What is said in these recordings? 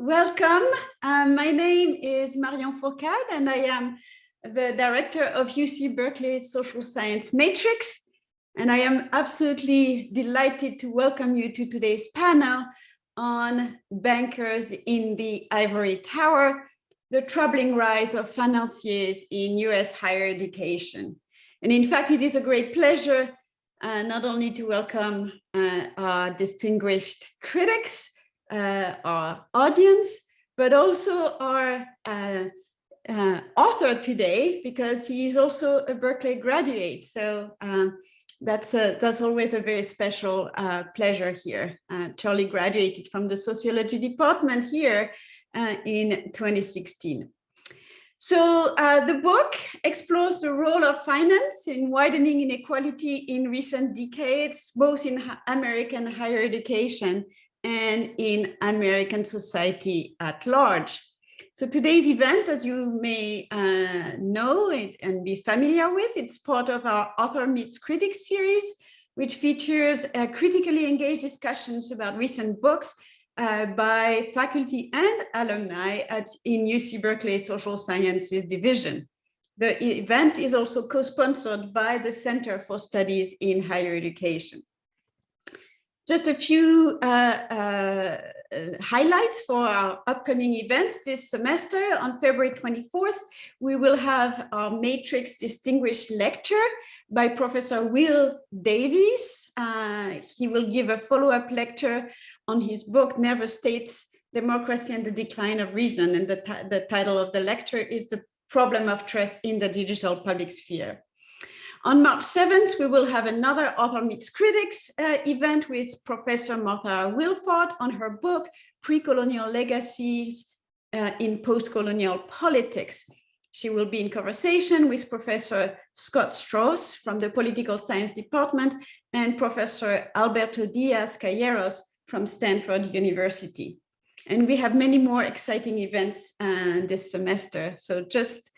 Welcome. My name is Marion Fourcade, and I am the director of UC Berkeley's Social Science Matrix. And I am absolutely delighted to welcome you to today's panel on bankers in the Ivory Tower, the troubling rise of financiers in US higher education. And in fact, it is a great pleasure not only to welcome our distinguished critics, our audience, but also our author today, because he is also a Berkeley graduate. So that's always a very special pleasure here. Charlie graduated from the Sociology department here in 2016. So the book explores the role of finance in widening inequality in recent decades, both in American higher education and in American society at large. So today's event, as you may know and be familiar with, it's part of our Author Meets Critics series, which features critically engaged discussions about recent books by faculty and alumni in UC Berkeley Social Sciences Division. The event is also co-sponsored by the Center for Studies in Higher Education. Just a few highlights for our upcoming events this semester. On February 24th, we will have our Matrix Distinguished Lecture by Professor Will Davies. He will give a follow-up lecture on his book, Nervous States, Democracy and the Decline of Reason. And the title of the lecture is The Problem of Trust in the Digital Public Sphere. On March 7th, we will have another Author Meets Critics event with Professor Martha Wilford on her book, Pre-Colonial Legacies in Post-Colonial Politics. She will be in conversation with Professor Scott Strauss from the Political Science Department and Professor Alberto Diaz-Calleros from Stanford University. And we have many more exciting events this semester. So just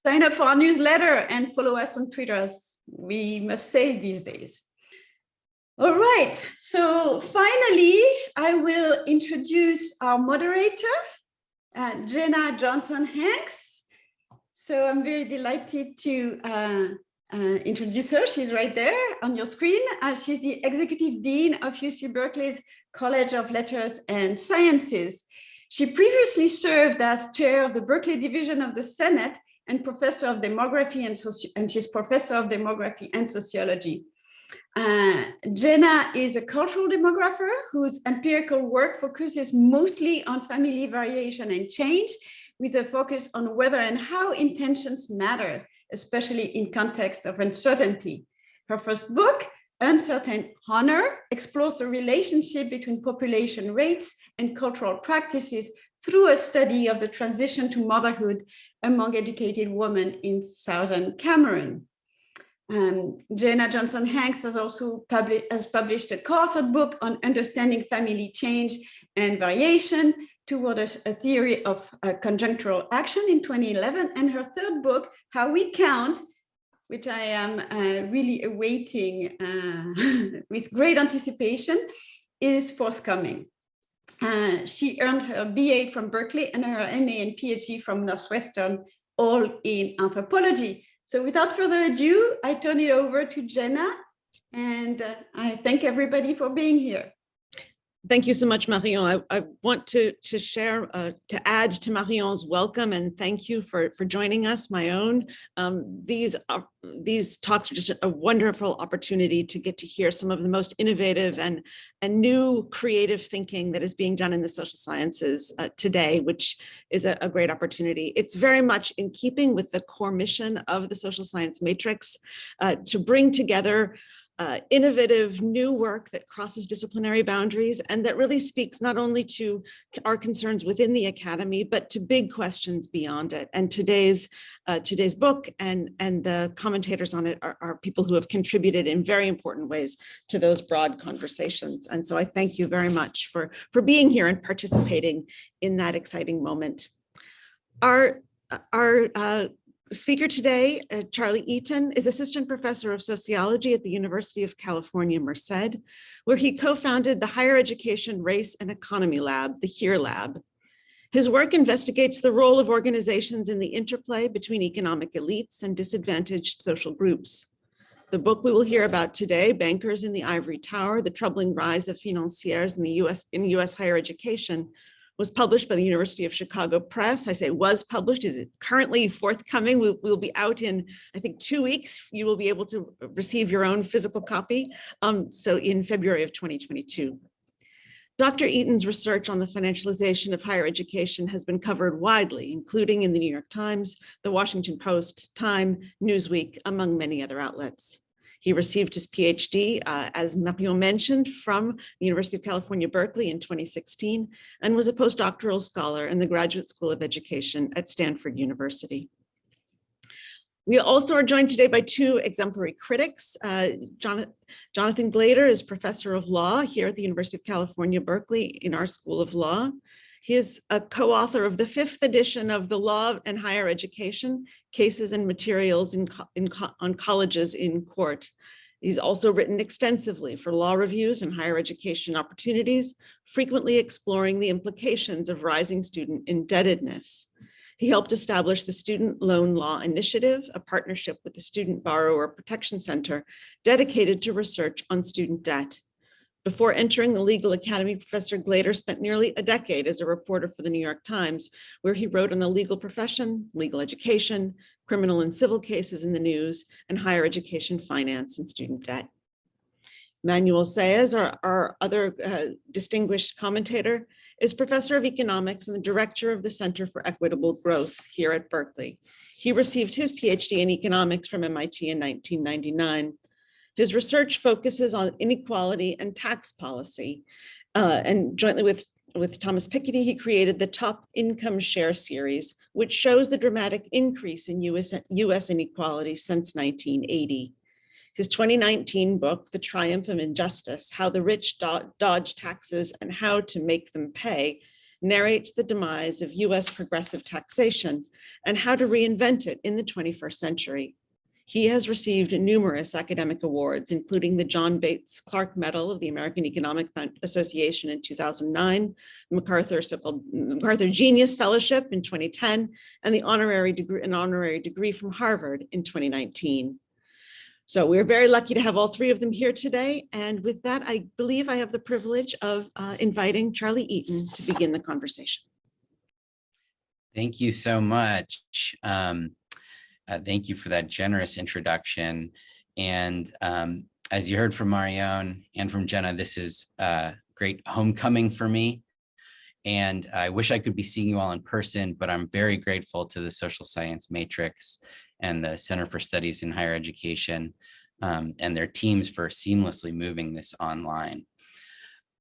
sign up for our newsletter and follow us on Twitter, as we must say these days. All right, so finally, I will introduce our moderator, Jenna Johnson-Hanks. So I'm very delighted to introduce her. She's right there on your screen. She's the Executive Dean of UC Berkeley's College of Letters and Sciences. She previously served as chair of the Berkeley Division of the Senate and professor of demography and she's professor of demography and sociology. Jenna is a cultural demographer whose empirical work focuses mostly on family variation and change, with a focus on whether and how intentions matter, especially in context of uncertainty. Her first book, Uncertain Honor, explores the relationship between population rates and cultural practices through a study of the transition to motherhood among educated women in southern Cameroon. Jenna Johnson-Hanks has also published a co-authored book on understanding family change and variation toward a theory of conjunctural action in 2011. And her third book, How We Count, which I am really awaiting with great anticipation, is forthcoming. She earned her BA from Berkeley and her MA and PhD from Northwestern, all in anthropology. So without further ado, I turn it over to Jenna, and I thank everybody for being here. Thank you so much, Marion. I want to share, to add to Marion's welcome and thank you for joining us, my own. These talks are just a wonderful opportunity to get to hear some of the most innovative and new creative thinking that is being done in the social sciences today, which is a great opportunity. It's very much in keeping with the core mission of the Social Science Matrix to bring together innovative new work that crosses disciplinary boundaries and that really speaks not only to our concerns within the academy, but to big questions beyond it. And today's book and the commentators on it are people who have contributed in very important ways to those broad conversations. And so I thank you very much for being here and participating in that exciting moment. Our speaker today, Charlie Eaton, is assistant professor of sociology at the University of California, Merced, where he co-founded the Higher Education Race and Economy Lab, the HERE Lab. His work investigates the role of organizations in the interplay between economic elites and disadvantaged social groups. The book we will hear about today, Bankers in the Ivory Tower, The Troubling Rise of Financiers in US Higher Education, was published by the University of Chicago Press. I say was published, is it currently forthcoming? We'll be out in, I think, 2 weeks. You will be able to receive your own physical copy. So in February of 2022. Dr. Eaton's research on the financialization of higher education has been covered widely, including in the New York Times, the Washington Post, Time, Newsweek, among many other outlets. He received his PhD, as Marion mentioned, from the University of California, Berkeley in 2016, and was a postdoctoral scholar in the Graduate School of Education at Stanford University. We also are joined today by two exemplary critics. Jonathan Glater is professor of law here at the University of California, Berkeley in our School of Law. He is a co-author of the 5th edition of the Law and Higher Education, Cases and Materials on Colleges in Court. He's also written extensively for law reviews and higher education opportunities, frequently exploring the implications of rising student indebtedness. He helped establish the Student Loan Law Initiative, a partnership with the Student Borrower Protection Center dedicated to research on student debt. Before entering the legal academy, Professor Glater spent nearly a decade as a reporter for the New York Times, where he wrote on the legal profession, legal education, criminal and civil cases in the news, and higher education finance and student debt. Emmanuel Saez, our other distinguished commentator, is professor of economics and the director of the Center for Equitable Growth here at Berkeley. He received his PhD in economics from MIT in 1999. His research focuses on inequality and tax policy, and jointly with Thomas Piketty, he created the Top Income Share series, which shows the dramatic increase in US inequality since 1980. His 2019 book, The Triumph of Injustice, How the Rich Dodge Taxes and How to Make Them Pay, narrates the demise of US progressive taxation and how to reinvent it in the 21st century. He has received numerous academic awards, including the John Bates Clark Medal of the American Economic Association in 2009, the so-called MacArthur Genius Fellowship in 2010, and an honorary degree from Harvard in 2019. So we're very lucky to have all three of them here today. And with that, I believe I have the privilege of inviting Charlie Eaton to begin the conversation. Thank you so much. Thank you for that generous introduction. And as you heard from Marion and from Jenna, this is a great homecoming for me. And I wish I could be seeing you all in person, but I'm very grateful to the Social Science Matrix and the Center for Studies in Higher Education and their teams for seamlessly moving this online.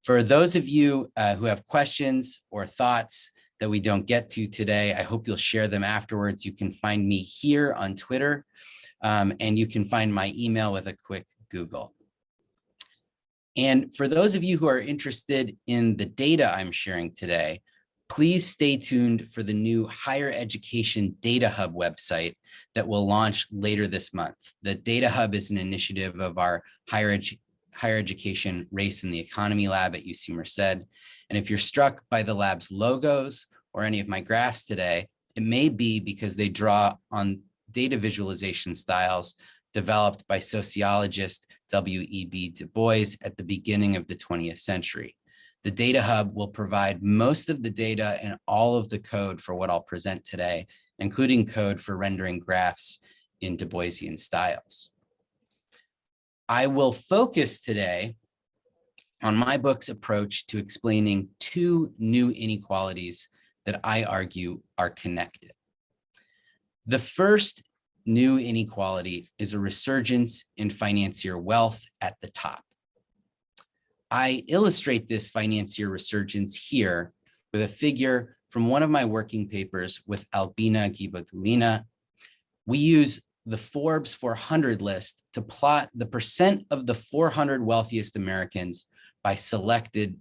For those of you who have questions or thoughts that we don't get to today, I hope you'll share them afterwards. You can find me here on Twitter, and you can find my email with a quick Google. And for those of you who are interested in the data I'm sharing today, please stay tuned for the new Higher Education Data Hub website that will launch later this month. The Data Hub is an initiative of our Higher Education Race in the Economy Lab at UC Merced. And if you're struck by the lab's logos or any of my graphs today, it may be because they draw on data visualization styles developed by sociologist W.E.B. Du Bois at the beginning of the 20th century. The Data Hub will provide most of the data and all of the code for what I'll present today, including code for rendering graphs in Du Boisian styles. I will focus today on my book's approach to explaining two new inequalities that I argue are connected. The first new inequality is a resurgence in financier wealth at the top. I illustrate this financier resurgence here with a figure from one of my working papers with Albina Guibotulina. We use the Forbes 400 list to plot the percent of the 400 wealthiest Americans by selected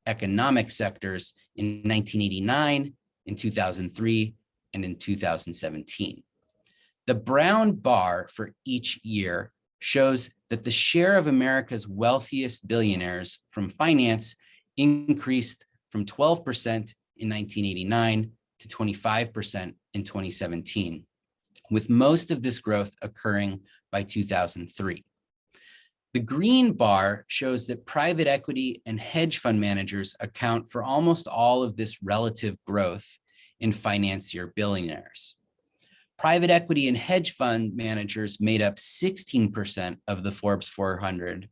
economic sectors in 1989, in 2003, and in 2017. The brown bar for each year shows that the share of America's wealthiest billionaires from finance increased from 12% in 1989 to 25% in 2017, with most of this growth occurring by 2003. The green bar shows that private equity and hedge fund managers account for almost all of this relative growth in financier billionaires. Private equity and hedge fund managers made up 16% of the Forbes 400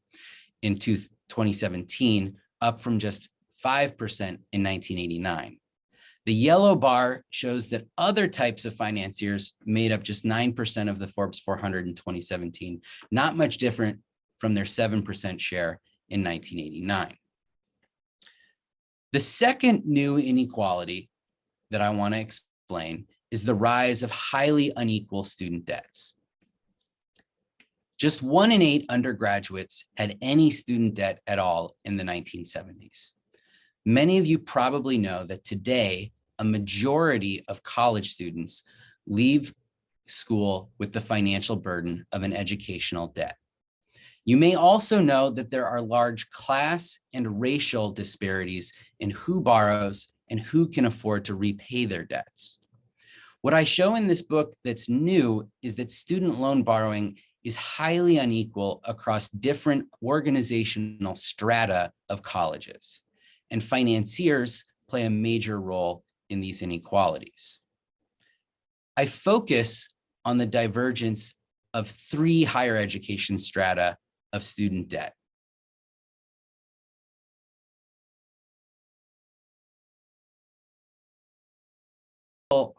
in 2017, up from just 5% in 1989. The yellow bar shows that other types of financiers made up just 9% of the Forbes 400 in 2017, not much different from their 7% share in 1989. The second new inequality that I want to explain is the rise of highly unequal student debts. Just 1 in 8 undergraduates had any student debt at all in the 1970s. Many of you probably know that today, a majority of college students leave school with the financial burden of an educational debt. You may also know that there are large class and racial disparities in who borrows and who can afford to repay their debts. What I show in this book that's new is that student loan borrowing is highly unequal across different organizational strata of colleges, and financiers play a major role in these inequalities. I focus on the divergence of 3 higher education strata of student debt.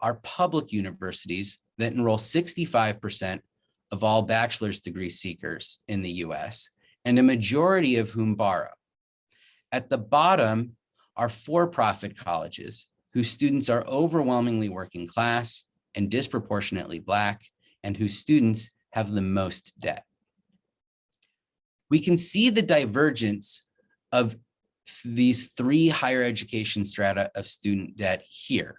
Are public universities that enroll 65% of all bachelor's degree seekers in the US, and a majority of whom borrow. At the bottom are for-profit colleges whose students are overwhelmingly working class and disproportionately Black, and whose students have the most debt. We can see the divergence of these 3 higher education strata of student debt here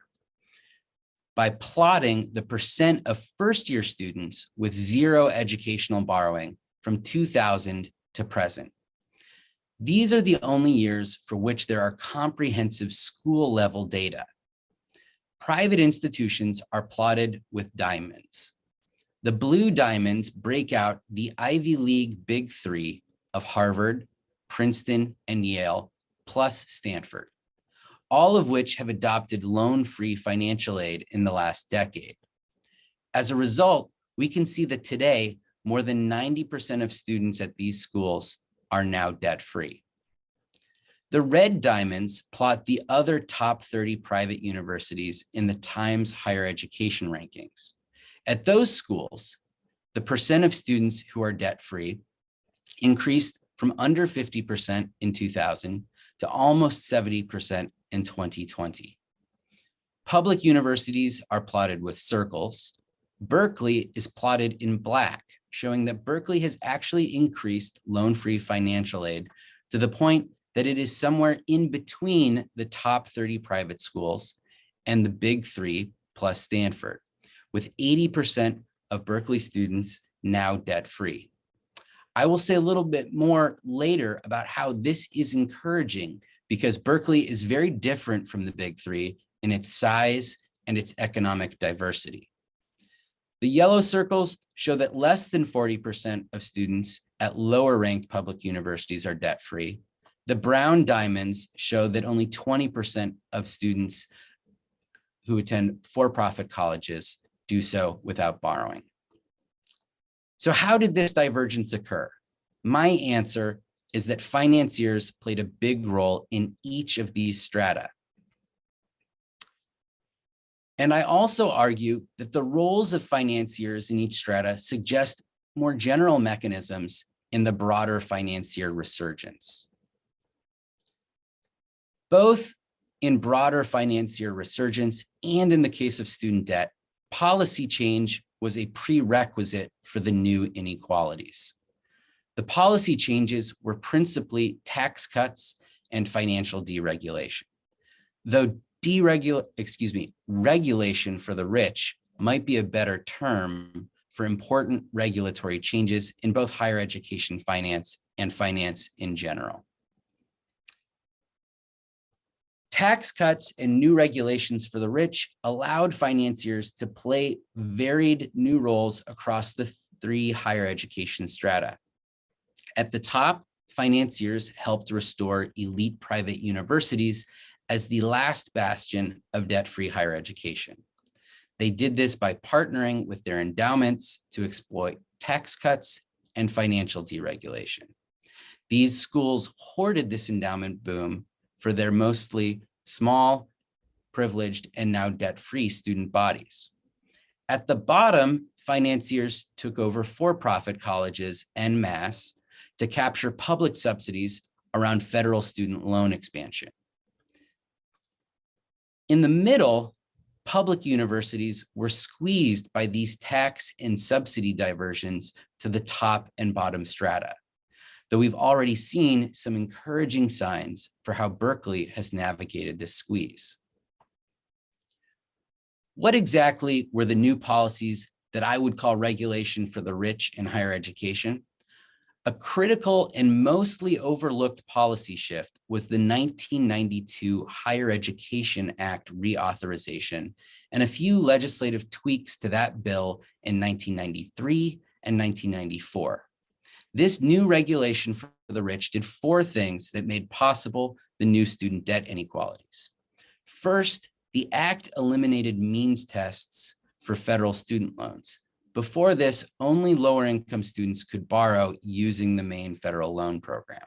by plotting the percent of first-year students with 0 educational borrowing from 2000 to present. These are the only years for which there are comprehensive school-level data. Private institutions are plotted with diamonds. The blue diamonds break out the Ivy League Big 3 of Harvard, Princeton, and Yale, plus Stanford, all of which have adopted loan-free financial aid in the last decade. As a result, we can see that today, more than 90% of students at these schools are now debt-free. The red diamonds plot the other top 30 private universities in the Times Higher Education rankings. At those schools, the percent of students who are debt-free increased from under 50% in 2000 to almost 70% in 2020. Public universities are plotted with circles. Berkeley is plotted in black, showing that Berkeley has actually increased loan-free financial aid to the point that it is somewhere in between the top 30 private schools and the big 3 plus Stanford, with 80% of Berkeley students now debt-free. I will say a little bit more later about how this is encouraging, because Berkeley is very different from the big 3 in its size and its economic diversity. The yellow circles show that less than 40% of students at lower ranked public universities are debt-free. The brown diamonds show that only 20% of students who attend for-profit colleges do so without borrowing. So how did this divergence occur? My answer is that financiers played a big role in each of these strata. And I also argue that the roles of financiers in each strata suggest more general mechanisms in the broader financier resurgence. Both in broader financier resurgence and in the case of student debt, policy change was a prerequisite for the new inequalities. The policy changes were principally tax cuts and financial deregulation. Though regulation for the rich might be a better term for important regulatory changes in both higher education finance and finance in general. Tax cuts and new regulations for the rich allowed financiers to play varied new roles across the three higher education strata. At the top, financiers helped restore elite private universities as the last bastion of debt-free higher education. They did this by partnering with their endowments to exploit tax cuts and financial deregulation. These schools hoarded this endowment boom for their mostly small, privileged, and now debt-free student bodies. At the bottom, financiers took over for-profit colleges en masse to capture public subsidies around federal student loan expansion. In the middle, public universities were squeezed by these tax and subsidy diversions to the top and bottom strata, though we've already seen some encouraging signs for how Berkeley has navigated this squeeze. What exactly were the new policies that I would call regulation for the rich in higher education? A critical and mostly overlooked policy shift was the 1992 Higher Education Act reauthorization and a few legislative tweaks to that bill in 1993 and 1994. This new regulation for the rich did four things that made possible the new student debt inequalities. First, the act eliminated means tests for federal student loans. Before this, only lower income students could borrow using the main federal loan program.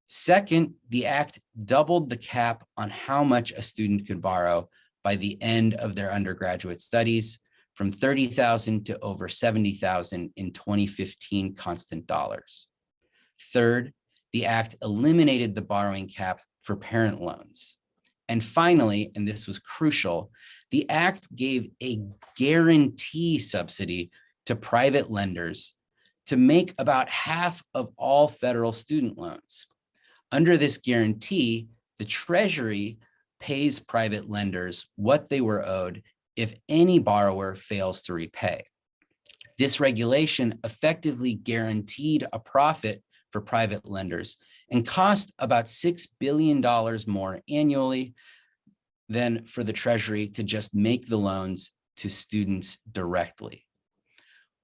Second, the act doubled the cap on how much a student could borrow by the end of their undergraduate studies, from $30,000 to over $70,000 in 2015 constant dollars. Third, the act eliminated the borrowing cap for parent loans. And finally, and this was crucial, the act gave a guarantee subsidy to private lenders to make about half of all federal student loans. Under this guarantee, the Treasury pays private lenders what they were owed if any borrower fails to repay. This regulation effectively guaranteed a profit for private lenders and cost about $6 billion more annually than for the Treasury to just make the loans to students directly.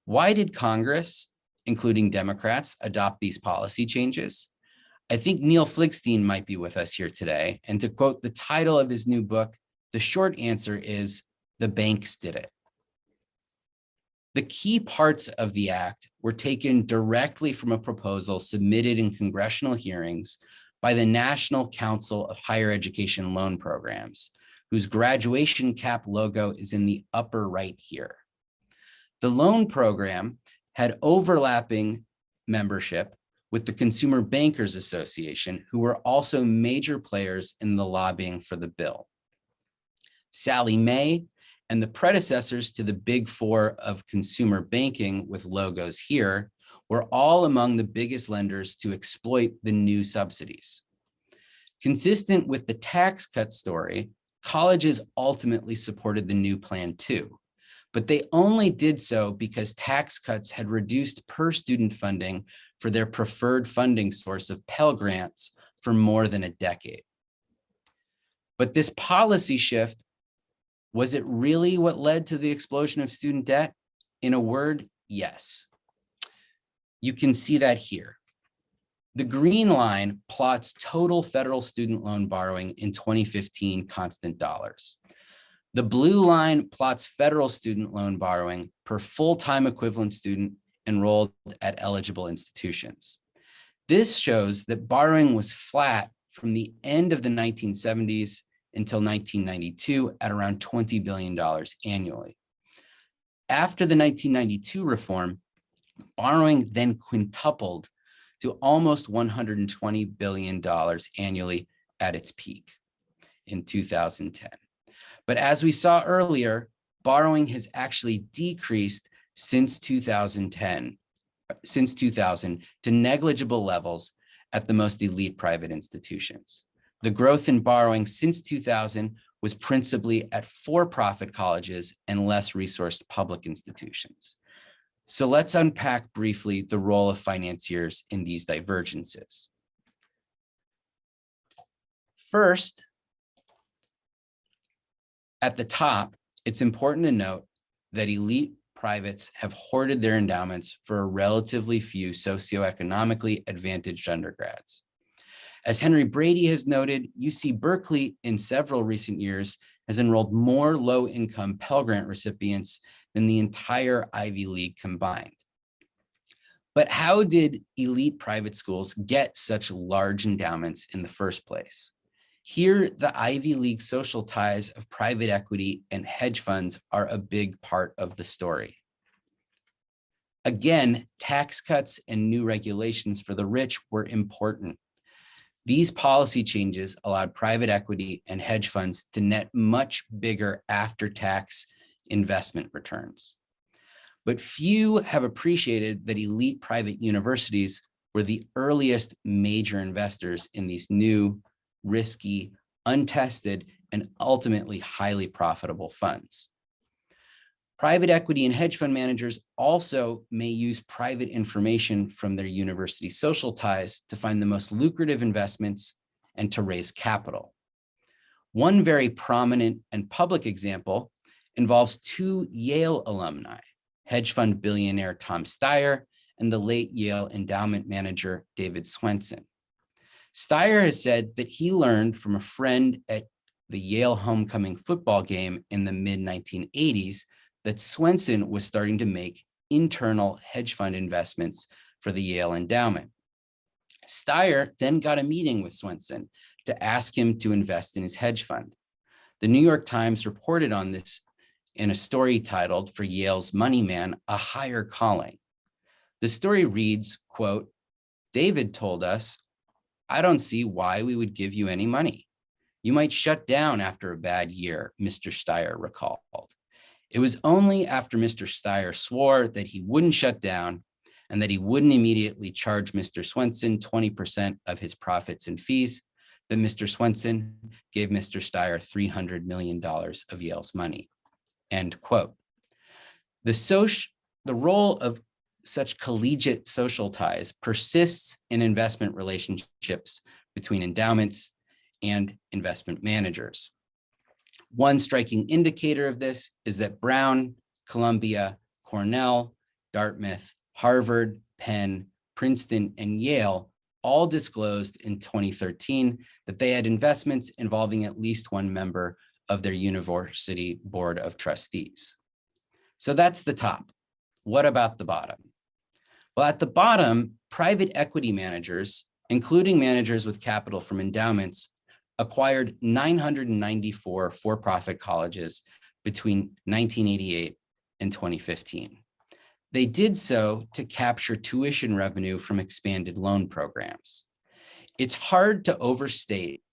Why did Congress, including Democrats, adopt these policy changes? I think Neil Fligstein might be with us here today. And to quote the title of his new book, the short answer is, the banks did it. The key parts of the act were taken directly from a proposal submitted in congressional hearings by the National Council of Higher Education Loan Programs, whose graduation cap logo is in the upper right here. The loan program had overlapping membership with the Consumer Bankers Association, who were also major players in the lobbying for the bill. Sallie Mae and the predecessors to the big four of consumer banking with logos here were all among the biggest lenders to exploit the new subsidies. Consistent with the tax cut story, colleges ultimately supported the new plan too, but they only did so because tax cuts had reduced per student funding for their preferred funding source of Pell Grants for more than a decade. But this policy shift, was it really what led to the explosion of student debt? In a word, yes. You can see that here. The green line plots total federal student loan borrowing in 2015 constant dollars. The blue line plots federal student loan borrowing per full-time equivalent student enrolled at eligible institutions. This shows that borrowing was flat from the end of the 1970s until 1992 at around $20 billion annually. After the 1992 reform, borrowing then quintupled to almost $120 billion annually at its peak in 2010. But as we saw earlier, borrowing has actually decreased since 2000 to negligible levels at the most elite private institutions. The growth in borrowing since 2000 was principally at for-profit colleges and less resourced public institutions. So let's unpack briefly the role of financiers in these divergences. First, at the top, it's important to note that elite privates have hoarded their endowments for a relatively few socioeconomically advantaged undergrads. As Henry Brady has noted, UC Berkeley in several recent years has enrolled more low-income Pell Grant recipients than the entire Ivy League combined. But how did elite private schools get such large endowments in the first place? Here, the Ivy League social ties of private equity and hedge funds are a big part of the story. Again, tax cuts and new regulations for the rich were important. These policy changes allowed private equity and hedge funds to net much bigger after-tax investment returns. But few have appreciated that elite private universities were the earliest major investors in these new, risky, untested, and ultimately highly profitable funds. Private equity and hedge fund managers also may use private information from their university social ties to find the most lucrative investments and to raise capital. One very prominent and public example involves two Yale alumni, hedge fund billionaire Tom Steyer and the late Yale endowment manager David Swensen. Steyer has said that he learned from a friend at the Yale homecoming football game in the mid-1980s that Swensen was starting to make internal hedge fund investments for the Yale endowment. Steyer then got a meeting with Swensen to ask him to invest in his hedge fund. The New York Times reported on this in a story titled, for Yale's Money Man, A Higher Calling. The story reads, quote, "David told us, I don't see why we would give you any money. You might shut down after a bad year," Mr. Steyer recalled. It was only after Mr. Steyer swore that he wouldn't shut down and that he wouldn't immediately charge Mr. Swensen 20% of his profits and fees that Mr. Swensen gave Mr. Steyer $300 million of Yale's money, end quote. The role of such collegiate social ties persists in investment relationships between endowments and investment managers. One striking indicator of this is that Brown, Columbia, Cornell, Dartmouth, Harvard, Penn, Princeton, and Yale all disclosed in 2013 that they had investments involving at least one member of their university board of trustees. So that's the top. What about the bottom? Well, at the bottom, private equity managers, including managers with capital from endowments, acquired 994 for-profit colleges between 1988 and 2015. They did so to capture tuition revenue from expanded loan programs. It's hard to overstate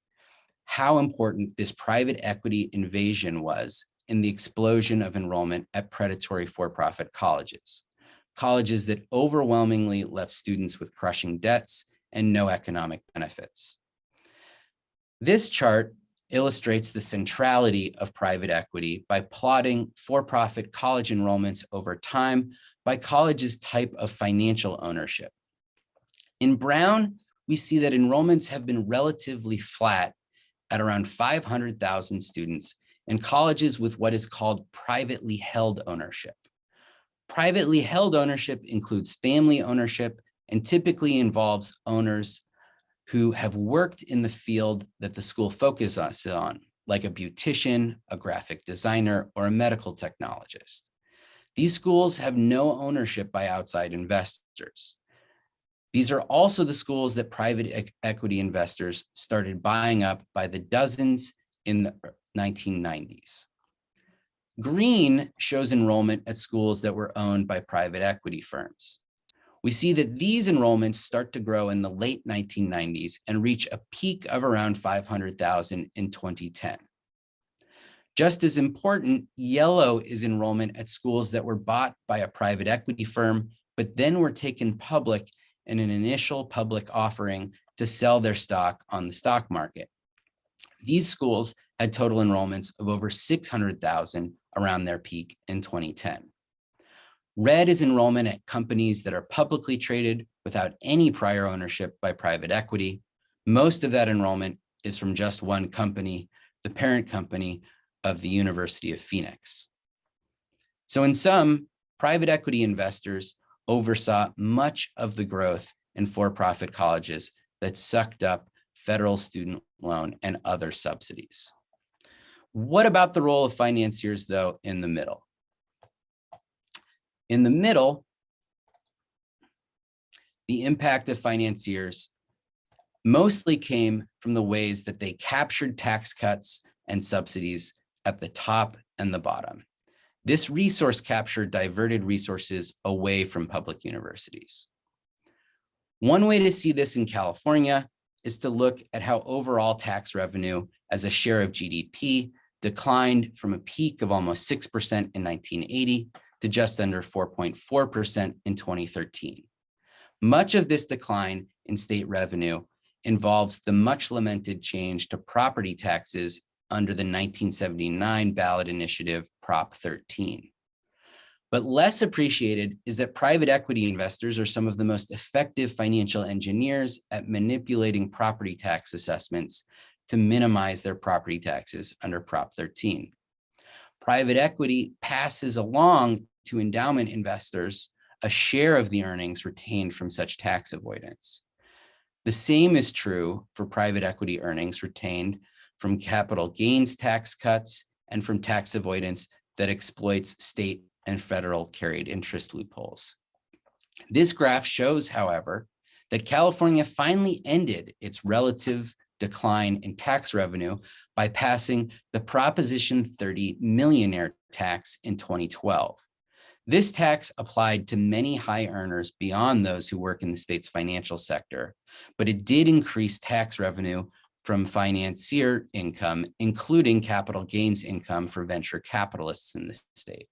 how important this private equity invasion was in the explosion of enrollment at predatory for-profit colleges that overwhelmingly left students with crushing debts and no economic benefits. This chart illustrates the centrality of private equity by plotting for-profit college enrollments over time by college's type of financial ownership. In brown, we see that enrollments have been relatively flat at around 500,000 students in colleges with what is called privately held ownership. Privately held ownership includes family ownership and typically involves owners who have worked in the field that the school focuses on, like a beautician, a graphic designer, or a medical technologist. These schools have no ownership by outside investors. These are also the schools that private equity investors started buying up by the dozens in the 1990s. Green shows enrollment at schools that were owned by private equity firms. We see that these enrollments start to grow in the late 1990s and reach a peak of around 500,000 in 2010. Just as important, yellow is enrollment at schools that were bought by a private equity firm, but then were taken public in an initial public offering to sell their stock on the stock market. These schools had total enrollments of over 600,000 around their peak in 2010. Red is enrollment at companies that are publicly traded without any prior ownership by private equity. Most of that enrollment is from just one company, the parent company of the University of Phoenix. So in sum, private equity investors oversaw much of the growth in for-profit colleges that sucked up federal student loan and other subsidies. What about the role of financiers, though, in the middle? In the middle, the impact of financiers mostly came from the ways that they captured tax cuts and subsidies at the top and the bottom. This resource capture diverted resources away from public universities. One way to see this in California is to look at how overall tax revenue as a share of GDP declined from a peak of almost 6% in 1980 to just under 4.4% in 2013. Much of this decline in state revenue involves the much lamented change to property taxes under the 1979 ballot initiative Prop 13. But less appreciated is that private equity investors are some of the most effective financial engineers at manipulating property tax assessments to minimize their property taxes under Prop 13. Private equity passes along to endowment investors a share of the earnings retained from such tax avoidance. The same is true for private equity earnings retained from capital gains tax cuts and from tax avoidance that exploits state and federal carried interest loopholes. This graph shows, however, that California finally ended its relative decline in tax revenue by passing the Proposition 30 millionaire tax in 2012. This tax applied to many high earners beyond those who work in the state's financial sector, but it did increase tax revenue from financier income, including capital gains income for venture capitalists in the state.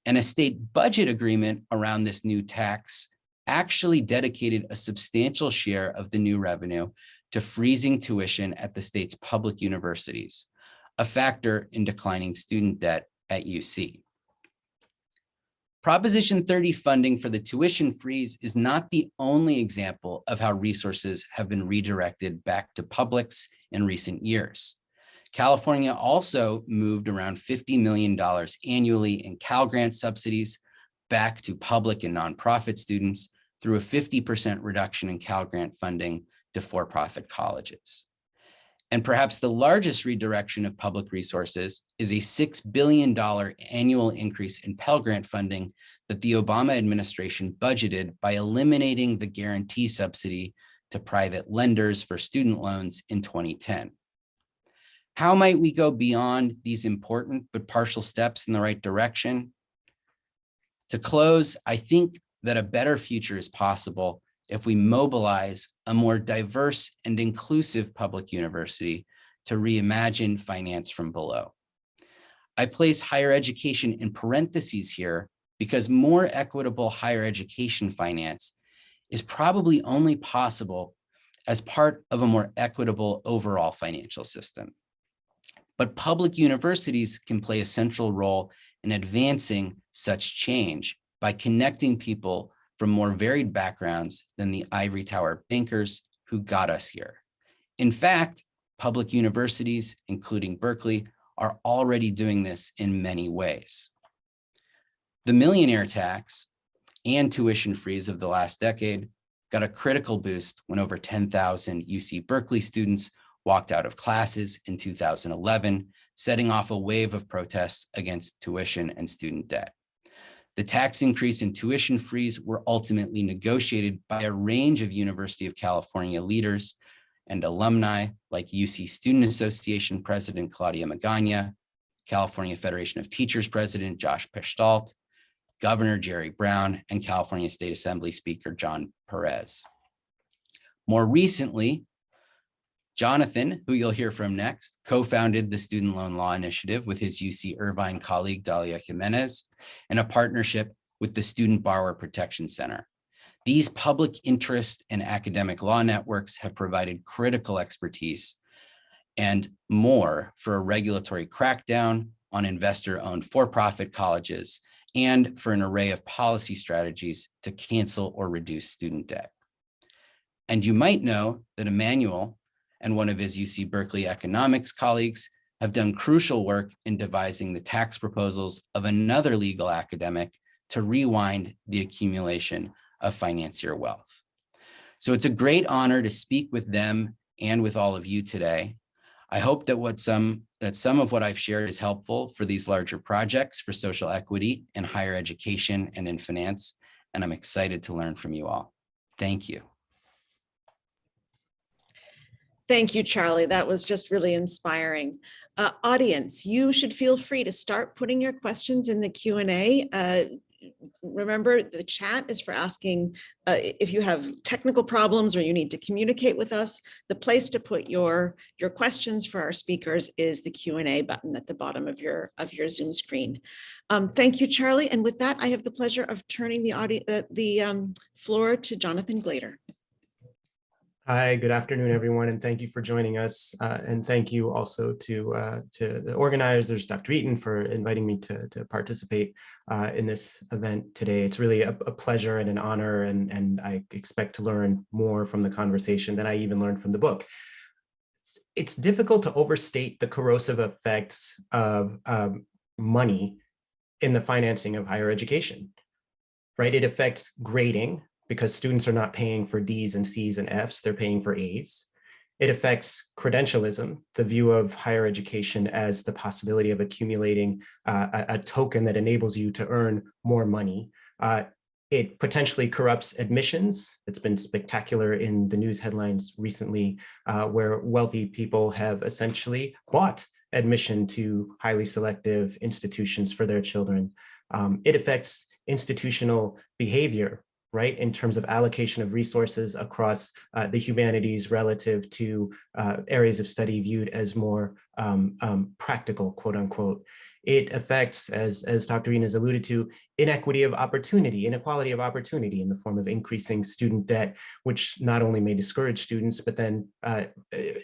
And a state budget agreement around this new tax actually dedicated a substantial share of the new revenue to freezing tuition at the state's public universities, a factor in declining student debt at UC. Proposition 30 funding for the tuition freeze is not the only example of how resources have been redirected back to publics in recent years. California also moved around $50 million annually in Cal Grant subsidies back to public and nonprofit students through a 50% reduction in Cal Grant funding to for-profit colleges. And perhaps the largest redirection of public resources is a $6 billion annual increase in Pell Grant funding that the Obama administration budgeted by eliminating the guarantee subsidy to private lenders for student loans in 2010. How might we go beyond these important but partial steps in the right direction? To close, I think that a better future is possible if we mobilize a more diverse and inclusive public university to reimagine finance from below. I place higher education in parentheses here because more equitable higher education finance is probably only possible as part of a more equitable overall financial system. But public universities can play a central role in advancing such change by connecting people from more varied backgrounds than the Ivory Tower bankers who got us here. In fact, public universities, including Berkeley, are already doing this in many ways. The millionaire tax and tuition freeze of the last decade got a critical boost when over 10,000 UC Berkeley students walked out of classes in 2011, setting off a wave of protests against tuition and student debt. The tax increase and tuition freeze were ultimately negotiated by a range of University of California leaders and alumni like UC Student Association President Claudia Magana, California Federation of Teachers President Josh Pestalt, Governor Jerry Brown, and California State Assembly Speaker John Perez. More recently, Jonathan, who you'll hear from next, co-founded the Student Loan Law Initiative with his UC Irvine colleague, Dalia Jimenez, and a partnership with the Student Borrower Protection Center. These public interest and academic law networks have provided critical expertise and more for a regulatory crackdown on investor-owned for-profit colleges and for an array of policy strategies to cancel or reduce student debt. And you might know that Emmanuel and one of his UC Berkeley economics colleagues have done crucial work in devising the tax proposals of another legal academic to rewind the accumulation of financier wealth. So it's a great honor to speak with them and with all of you today. I hope that some of what I've shared is helpful for these larger projects for social equity in higher education and in finance, and I'm excited to learn from you all. Thank you. Thank you, Charlie. That was just really inspiring. Audience, you should feel free to start putting your questions in the Q&A. Remember, the chat is for asking if you have technical problems or you need to communicate with us. The place to put your questions for our speakers is the Q&A button at the bottom of your Zoom screen. Thank you, Charlie. And with that, I have the pleasure of turning the floor to Jonathan Glater. Hi, good afternoon, everyone, and thank you for joining us. And thank you also to the organizers, Dr. Eaton, for inviting me to participate in this event today. It's really a pleasure and an honor, and I expect to learn more from the conversation than I even learned from the book. It's difficult to overstate the corrosive effects of money in the financing of higher education, right? It affects grading, because students are not paying for D's and C's and F's, they're paying for A's. It affects credentialism, the view of higher education as the possibility of accumulating a token that enables you to earn more money. It potentially corrupts admissions. It's been spectacular in the news headlines recently, where wealthy people have essentially bought admission to highly selective institutions for their children. It affects institutional behavior, right, in terms of allocation of resources across the humanities relative to areas of study viewed as more practical, quote unquote. It affects, as Dr. Eaton has alluded to, inequality of opportunity in the form of increasing student debt, which not only may discourage students, but then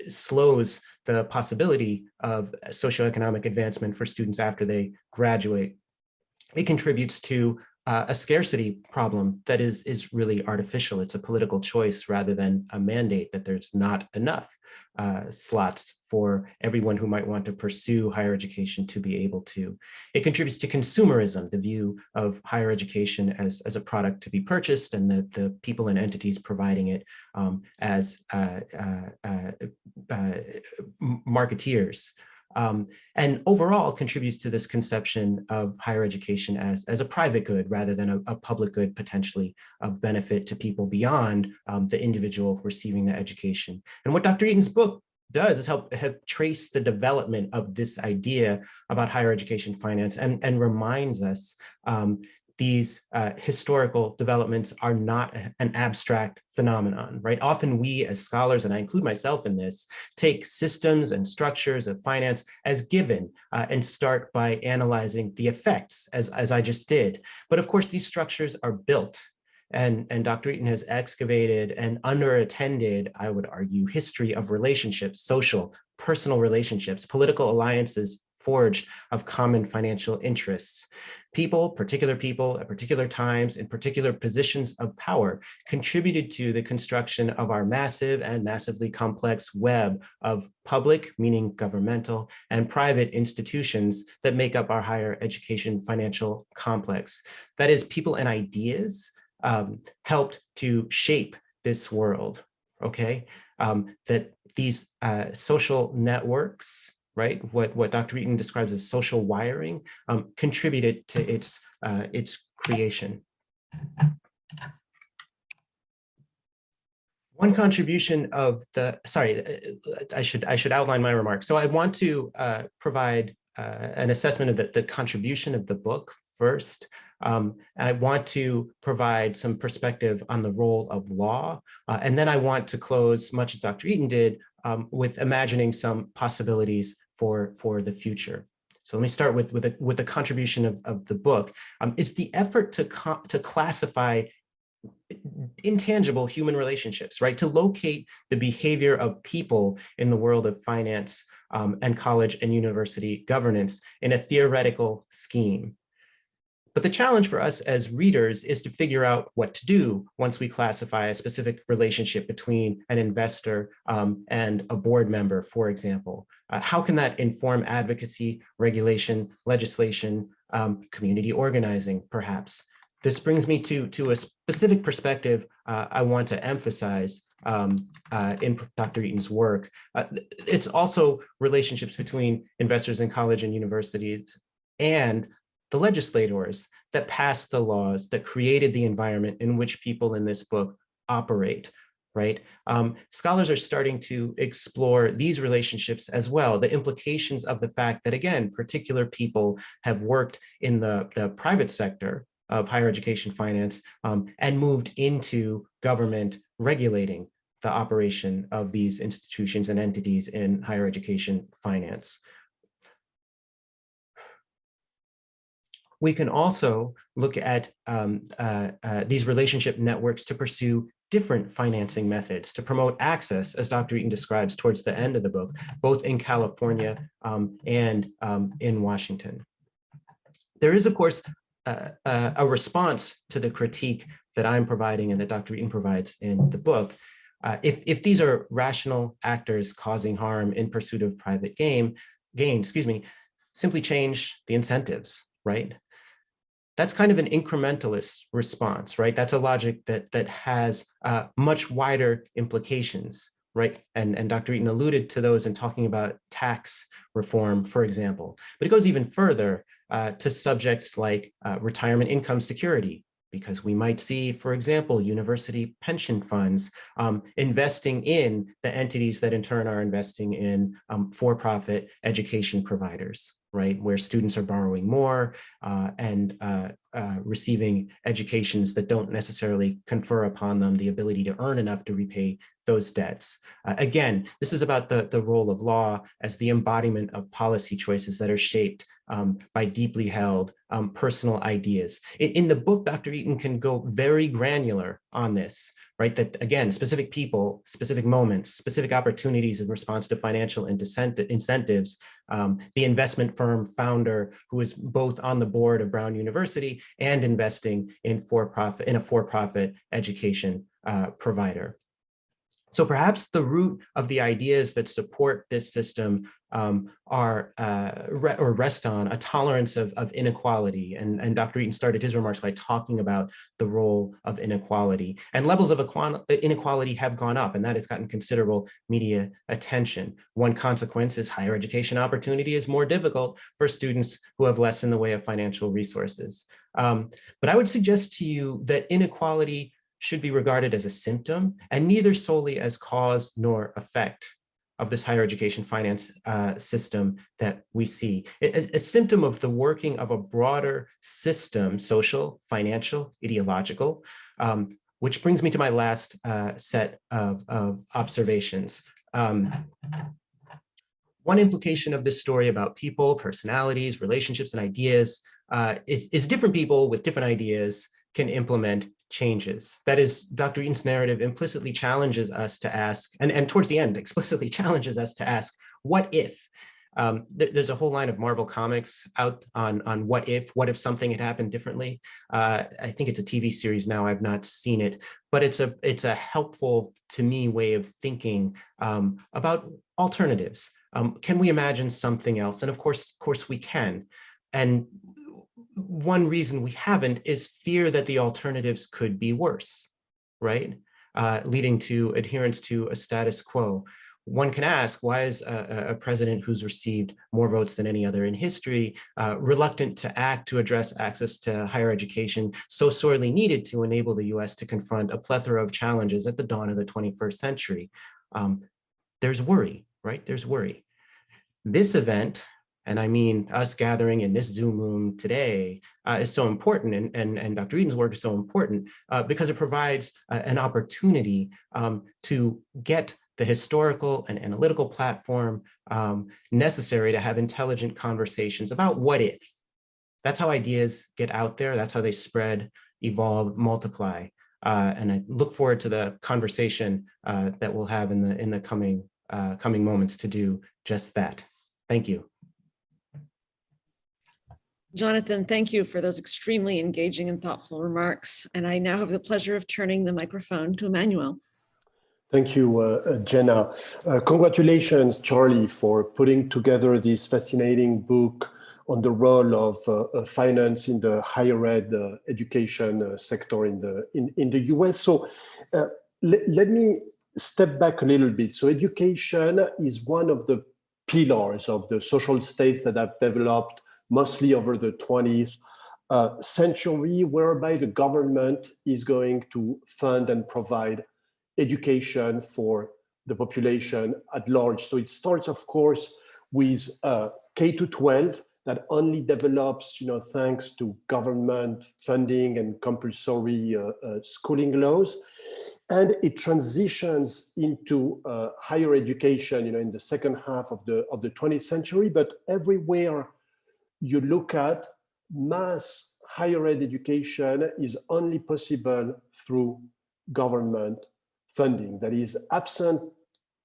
slows the possibility of socioeconomic advancement for students after they graduate. It contributes to a scarcity problem that is really artificial. It's a political choice rather than a mandate that there's not enough slots for everyone who might want to pursue higher education to be able to. It contributes to consumerism, the view of higher education as a product to be purchased, and the people and entities providing it as marketeers. And overall contributes to this conception of higher education as a private good rather than a public good, potentially of benefit to people beyond the individual receiving the education. And what Dr. Eaton's book does is help trace the development of this idea about higher education finance and reminds us these historical developments are not an abstract phenomenon, right? Often we as scholars, and I include myself in this, take systems and structures of finance as given and start by analyzing the effects as I just did. But of course, these structures are built, and Dr. Eaton has excavated an underattended, I would argue, history of relationships, social, personal relationships, political alliances forged of common financial interests. Particular people at particular times in particular positions of power contributed to the construction of our massive and massively complex web of public, meaning governmental, and private institutions that make up our higher education financial complex. That is, people and ideas helped to shape this world, okay? That these social networks, right? What Dr. Eaton describes as social wiring, contributed to its creation. One contribution of the, I should outline my remarks. So I want to provide an assessment of the contribution of the book first. I want to provide some perspective on the role of law. And then I want to close, much as Dr. Eaton did, with imagining some possibilities for the future. So let me start with the contribution of the book. It's the effort to classify intangible human relationships, right? To locate the behavior of people in the world of finance and college and university governance in a theoretical scheme. But the challenge for us as readers is to figure out what to do once we classify a specific relationship between an investor and a board member, for example. How can that inform advocacy, regulation, legislation, community organizing, perhaps? This brings me to a specific perspective I want to emphasize in Dr. Eaton's work. It's also relationships between investors in college and universities and the legislators that passed the laws that created the environment in which people in this book operate, right? Scholars are starting to explore these relationships as well, the implications of the fact that, again, particular people have worked in the private sector of higher education finance and moved into government regulating the operation of these institutions and entities in higher education finance. We can also look at these relationship networks to pursue different financing methods to promote access, as Dr. Eaton describes towards the end of the book, both in California and in Washington. There is, of course, a response to the critique that I'm providing and that Dr. Eaton provides in the book. If these are rational actors causing harm in pursuit of private gain, simply change the incentives, right? That's kind of an incrementalist response, right? That's a logic that has much wider implications, right? And Dr. Eaton alluded to those in talking about tax reform, for example. But it goes even further to subjects like retirement income security, because we might see, for example, university pension funds investing in the entities that in turn are investing in for-profit education providers, right? Where students are borrowing more and receiving educations that don't necessarily confer upon them the ability to earn enough to repay those debts. Again, this is about the role of law as the embodiment of policy choices that are shaped by deeply held personal ideas. In the book, Dr. Eaton can go very granular on this, right? That again, specific people, specific moments, specific opportunities in response to financial incentives. The investment firm founder who is both on the board of Brown University and investing in a for-profit education provider. So perhaps the root of the ideas that support this system rest on a tolerance of inequality. And Dr. Eaton started his remarks by talking about the role of inequality. And levels of inequality have gone up, and that has gotten considerable media attention. One consequence is higher education opportunity is more difficult for students who have less in the way of financial resources. But I would suggest to you that inequality should be regarded as a symptom and neither solely as cause nor effect of this higher education finance system that we see. A symptom of the working of a broader system, social, financial, ideological, which brings me to my last set of observations. One implication of this story about people, personalities, relationships, and ideas is different people with different ideas can implement changes. That is, Dr. Eaton's narrative implicitly challenges us to ask, and towards the end explicitly challenges us to ask, what if? There's a whole line of Marvel comics out on what if something had happened differently. I think it's a TV series now, I've not seen it, but it's a helpful, to me, way of thinking about alternatives. Can we imagine something else? And of course we can. And one reason we haven't is fear that the alternatives could be worse, right? Leading to adherence to a status quo. One can ask, why is a president who's received more votes than any other in history reluctant to act to address access to higher education so sorely needed to enable the US to confront a plethora of challenges at the dawn of the 21st century? There's worry, right? There's worry. This event, and I mean us gathering in this Zoom room today, is so important, and Dr. Eaton's work is so important because it provides an opportunity to get the historical and analytical platform necessary to have intelligent conversations about what if. That's how ideas get out there. That's how they spread, evolve, multiply. And I look forward to the conversation that we'll have in the coming moments to do just that. Thank you. Jonathan, thank you for those extremely engaging and thoughtful remarks. And I now have the pleasure of turning the microphone to Emmanuel. Thank you, Jenna. Congratulations, Charlie, for putting together this fascinating book on the role of finance in the higher ed education sector in the US. So let me step back a little bit. So education is one of the pillars of the social states that have developed mostly over the 20th century, whereby the government is going to fund and provide education for the population at large. So it starts, of course, with K-12 that only develops, thanks to government funding and compulsory schooling laws. And it transitions into higher education, in the second half of the 20th century. But everywhere you look at, mass higher ed education is only possible through government funding. That is, absent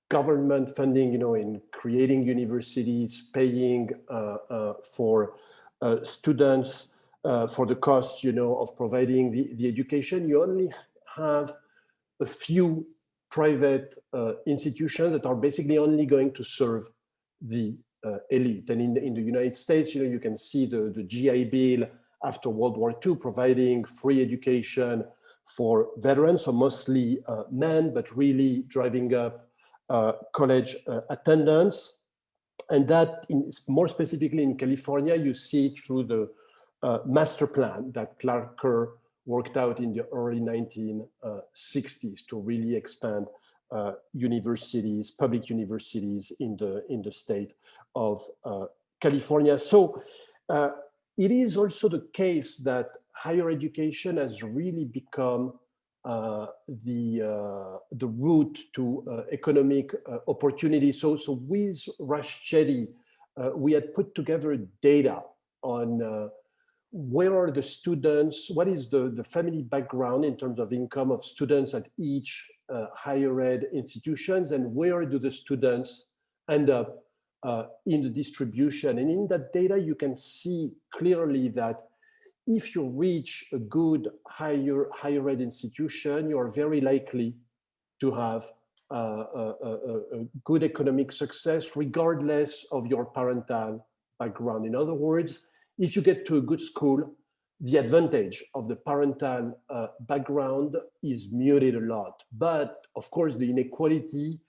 government funding, in creating universities, paying for students, for the costs, of providing the education, you only have a few private institutions that are basically only going to serve the elite. And in the United States, you can see the GI Bill after World War II providing free education for veterans, so mostly men, but really driving up college attendance. And that, more specifically in California, you see it through the master plan that Glater worked out in the early 1960s to really expand universities, public universities in the state of California. So it is also the case that higher education has really become the route to economic opportunity. So with Rashchedi, we had put together data on where are the students, what is the family background in terms of income of students at each higher ed institutions, and where do the students end up in the distribution. And in that data, you can see clearly that if you reach a good higher ed institution, you are very likely to have a good economic success regardless of your parental background. In other words, if you get to a good school, the advantage of the parental background is muted a lot. But of course, the inequality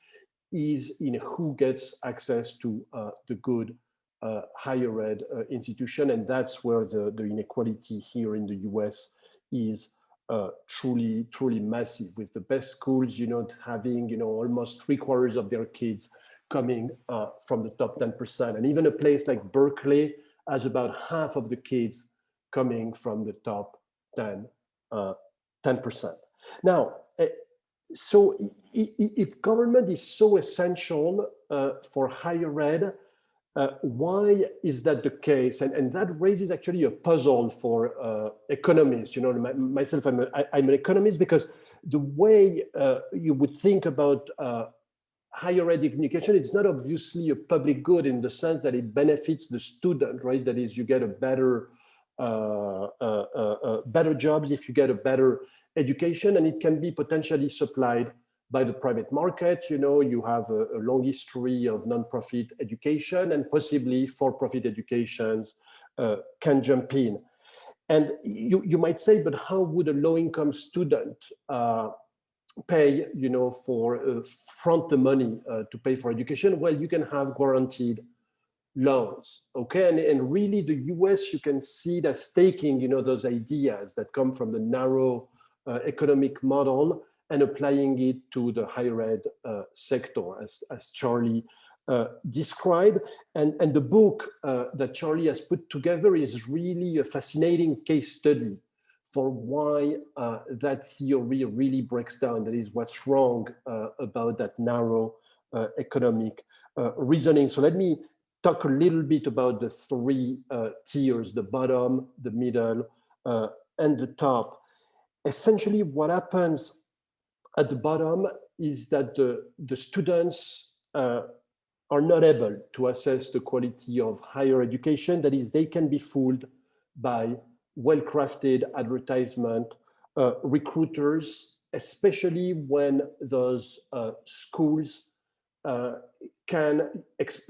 is in who gets access to the good higher ed institution. And that's where the inequality here in the US is truly massive, with the best schools, having, almost 3/4 of their kids coming from the top 10%. And even a place like Berkeley has about half of the kids coming from the top 10%. Now, so if government is so essential for higher ed, why is that the case? And that raises actually a puzzle for economists. Myself, I'm an economist, because the way you would think about higher ed education, it's not obviously a public good in the sense that it benefits the student, right? That is, you get a better jobs if you get a better education, and it can be potentially supplied by the private market. You have a long history of nonprofit education, and possibly for-profit educations can jump in. And you might say, but how would a low-income student pay, for front the money to pay for education? Well, you can have guaranteed loans, okay? And really the US, you can see that taking, those ideas that come from the narrow economic model and applying it to the higher ed sector, as Charlie described. And the book that Charlie has put together is really a fascinating case study for why that theory really breaks down. That is, what's wrong about that narrow economic reasoning. So let me talk a little bit about the three tiers: the bottom, the middle, and the top. Essentially, what happens at the bottom is that the students are not able to assess the quality of higher education. That is, they can be fooled by well-crafted advertisement, recruiters, especially when those schools can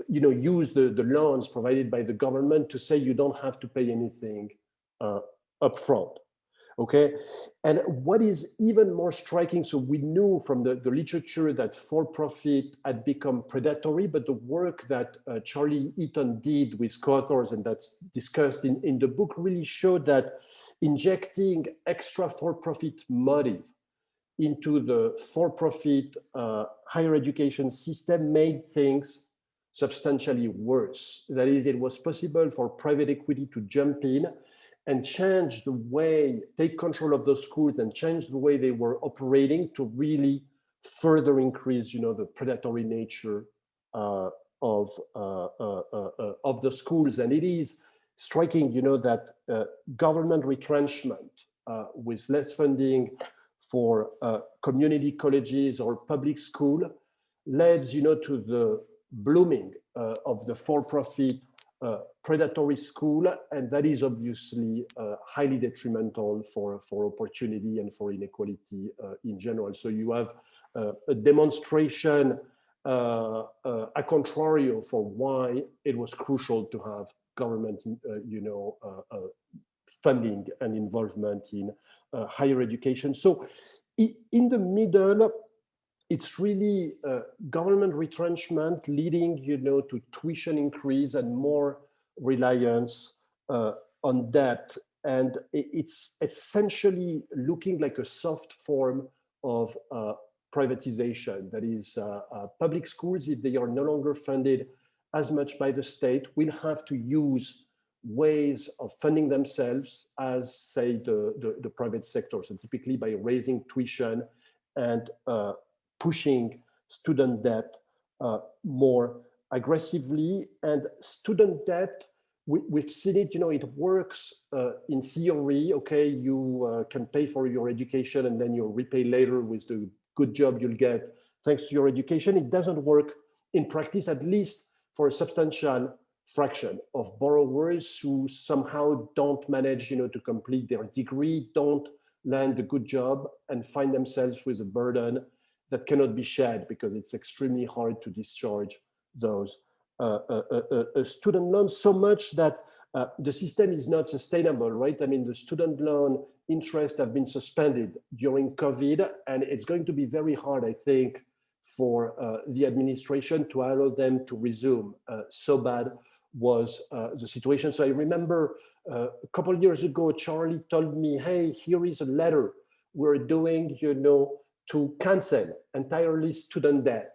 use the loans provided by the government to say you don't have to pay anything upfront. Okay, and what is even more striking, so we knew from the literature that for-profit had become predatory, but the work that Charlie Eaton did with co-authors, and that's discussed in the book, really showed that injecting extra for-profit motive into the for-profit higher education system made things substantially worse. That is, it was possible for private equity to jump in and change the way, take control of those schools and change the way they were operating to really further increase, the predatory nature of the schools. And it is striking, that government retrenchment with less funding for community colleges or public school leads, to the blooming of the for-profit predatory school, and that is obviously highly detrimental for opportunity and for inequality in general. So you have a demonstration a contrario for why it was crucial to have government, funding and involvement in higher education. So in the middle, it's really government retrenchment leading, to tuition increase and more reliance on debt. And it's essentially looking like a soft form of privatization. That is, public schools, if they are no longer funded as much by the state, will have to use ways of funding themselves as, say, the private sector. So typically by raising tuition and pushing student debt more aggressively. And student debt, we've seen it, it works in theory. Okay, you can pay for your education and then you'll repay later with the good job you'll get thanks to your education. It doesn't work in practice, at least for a substantial fraction of borrowers who somehow don't manage, to complete their degree, don't land a good job and find themselves with a burden that cannot be shared because it's extremely hard to discharge those student loans, so much that the system is not sustainable, right? I mean, the student loan interest have been suspended during COVID, and it's going to be very hard, I think, for the administration to allow them to resume. So bad was the situation. So I remember a couple of years ago, Charlie told me, hey, here is a letter we're doing, to cancel entirely student debt.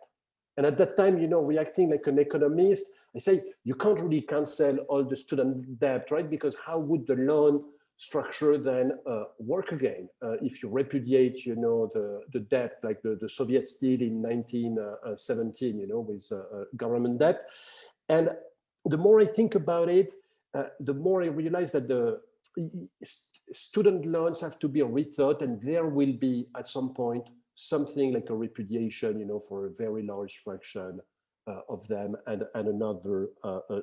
And at that time, reacting like an economist, I say, you can't really cancel all the student debt, right? Because how would the loan structure then work again if you repudiate, the debt like the Soviets did in 1917, with government debt. And the more I think about it, the more I realize that the student loans have to be rethought, and there will be at some point something like a repudiation, for a very large fraction of them, and another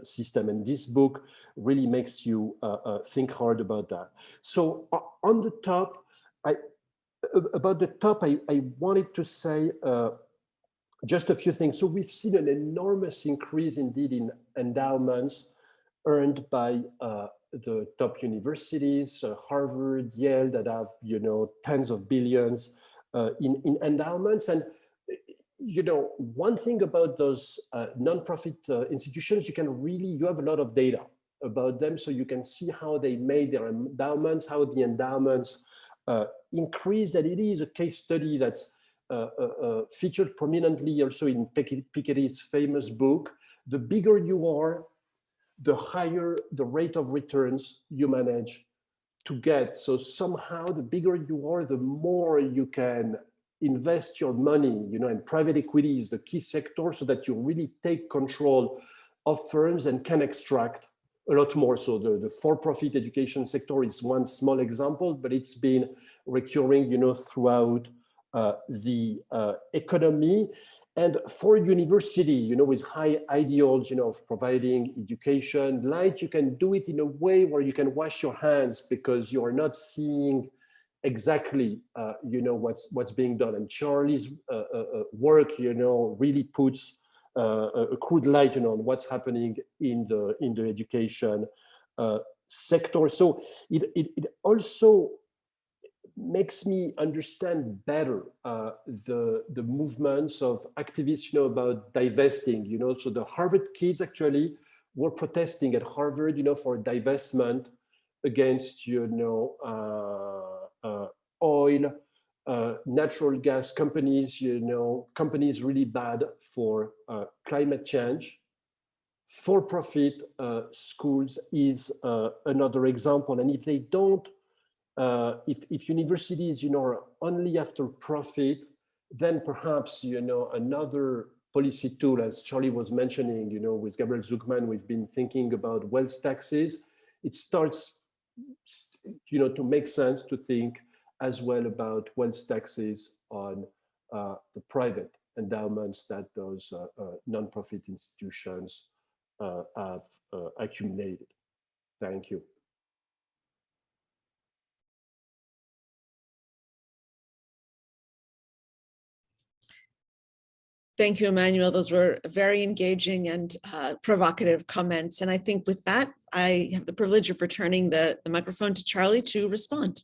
system. And this book really makes you think hard about that. So on the top, I wanted to say just a few things. So we've seen an enormous increase indeed in endowments earned by the top universities, Harvard, Yale, that have, tens of billions in endowments. And one thing about those nonprofit institutions, you have a lot of data about them, so you can see how they made their endowments, how the endowments increased. And it is a case study that's featured prominently also in Piketty's famous book. The bigger you are, the higher the rate of returns you manage to get. So somehow the bigger you are, the more you can invest your money, and private equity is the key sector, so that you really take control of firms and can extract a lot more. So the for-profit education sector is one small example, but it's been recurring, throughout the economy. And for university, you know, with high ideals, you know, of providing education, like you can do it in a way where you can wash your hands because you are not seeing exactly, you know, what's being done. And Charlie's work, you know, really puts a crude light, you know, on what's happening in the education sector. So it also makes me understand better the movements of activists, you know, about divesting, you know. So the Harvard kids actually were protesting at Harvard, you know, for divestment against, you know, oil, natural gas companies, you know, companies really bad for climate change. For-profit schools is another example. And if they don't, if universities, you know, are only after profit, then perhaps, you know, another policy tool, as Charlie was mentioning, you know, with Gabriel Zucman, we've been thinking about wealth taxes. It starts, you know, to make sense to think as well about wealth taxes on the private endowments that those nonprofit institutions have accumulated. Thank you. Thank you, Emmanuel. Those were very engaging and provocative comments. And I think with that, I have the privilege of returning the microphone to Charlie to respond.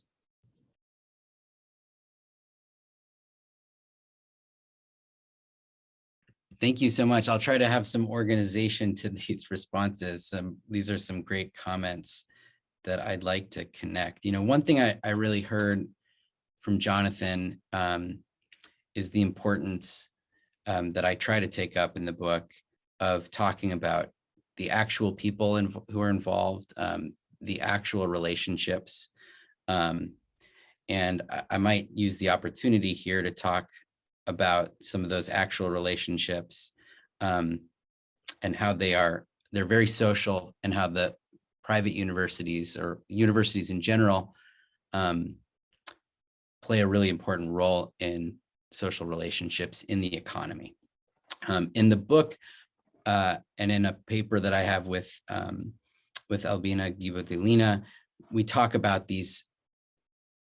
Thank you so much. I'll try to have some organization to these responses. These are some great comments that I'd like to connect. You know, one thing I really heard from Jonathan is the importance that I try to take up in the book of talking about the actual people who are involved, the actual relationships. And I might use the opportunity here to talk about some of those actual relationships and how they're very social, and how the private universities or universities in general play a really important role in social relationships in the economy. In the book and in a paper that I have with Albina Guibotelina, we talk about these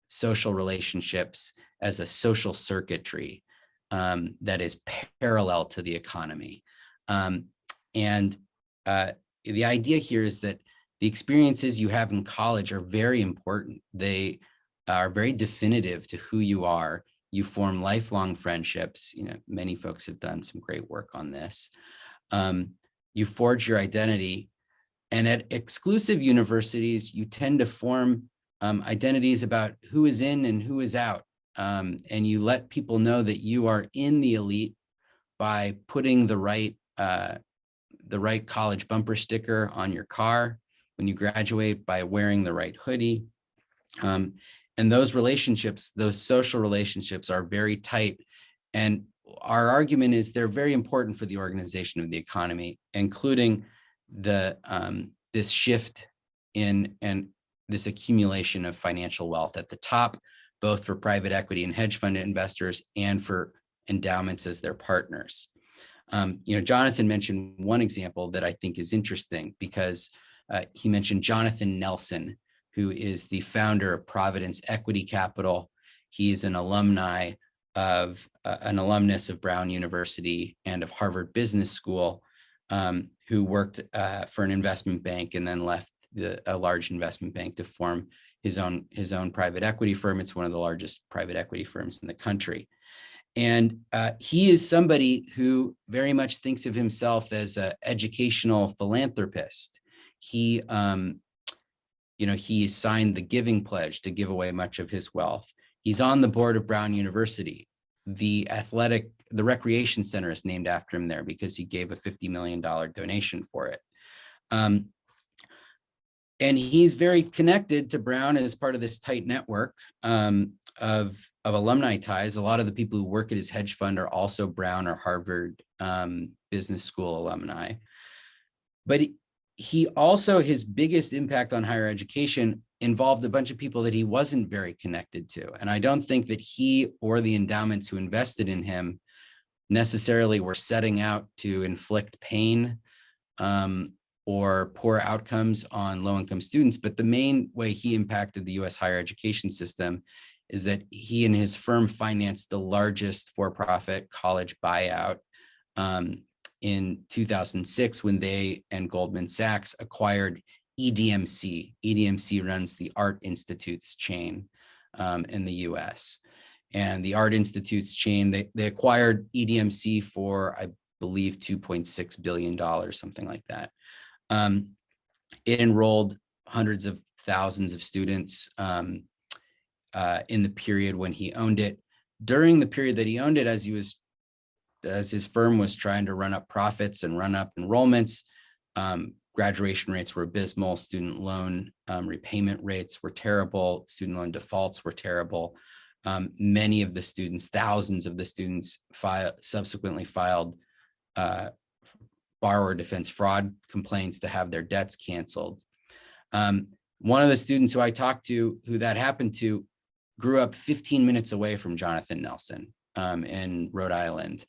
social relationships as a social circuitry that is parallel to the economy. And the idea here is that the experiences you have in college are very important. They are very definitive to who you are. You form lifelong friendships. You know, many folks have done some great work on this. You forge your identity. And at exclusive universities, you tend to form identities about who is in and who is out. And you let people know that you are in the elite by putting the right college bumper sticker on your car when you graduate, by wearing the right hoodie. And those relationships, those social relationships, are very tight. And our argument is they're very important for the organization of the economy, including this shift in and this accumulation of financial wealth at the top, both for private equity and hedge fund investors and for endowments as their partners. You know, Jonathan mentioned one example that I think is interesting, because he mentioned Jonathan Nelson, who is the founder of Providence Equity Capital. He is an alumnus of Brown University and of Harvard Business School, who worked for an investment bank and then left a large investment bank to form his own private equity firm. It's one of the largest private equity firms in the country. And he is somebody who very much thinks of himself as an educational philanthropist. He he signed the Giving Pledge to give away much of his wealth. He's on the board of Brown University. The recreation center is named after him there because he gave a $50 million donation for it. And he's very connected to Brown as part of this tight network of alumni ties. A lot of the people who work at his hedge fund are also Brown or Harvard Business School alumni. But he also, his biggest impact on higher education involved a bunch of people that he wasn't very connected to. And I don't think that he or the endowments who invested in him necessarily were setting out to inflict pain or poor outcomes on low-income students, but the main way he impacted the US higher education system is that he and his firm financed the largest for-profit college buyout in 2006 when they and Goldman Sachs acquired EDMC. EDMC runs the Art Institutes chain in the US. And the Art Institutes chain, they acquired EDMC for, I believe, $2.6 billion, something like that. It enrolled hundreds of thousands of students in the period when he owned it. During the period that he owned it, as his firm was trying to run up profits and run up enrollments, graduation rates were abysmal, student loan repayment rates were terrible, student loan defaults were terrible. Many of the students, thousands of the students subsequently filed borrower defense fraud complaints to have their debts canceled. One of the students who I talked to, who that happened to, grew up 15 minutes away from Jonathan Nelson in Rhode Island.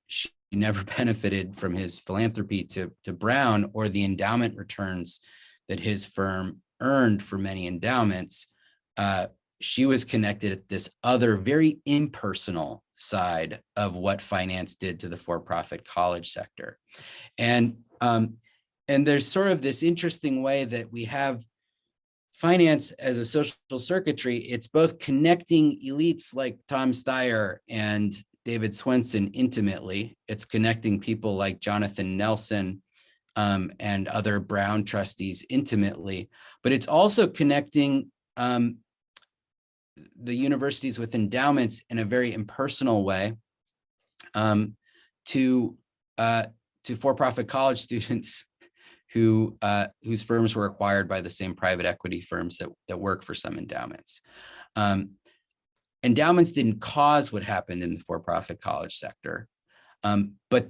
She never benefited from his philanthropy to Brown or the endowment returns that his firm earned for many endowments. She was connected at this other very impersonal side of what finance did to the for-profit college sector. And there's sort of this interesting way that we have finance as a social circuitry. It's both connecting elites like Tom Steyer and David Swenson intimately. It's connecting people like Jonathan Nelson and other Brown trustees intimately, but it's also connecting the universities with endowments in a very impersonal way to for-profit college students whose firms were acquired by the same private equity firms that work for some endowments. Endowments didn't cause what happened in the for-profit college sector, but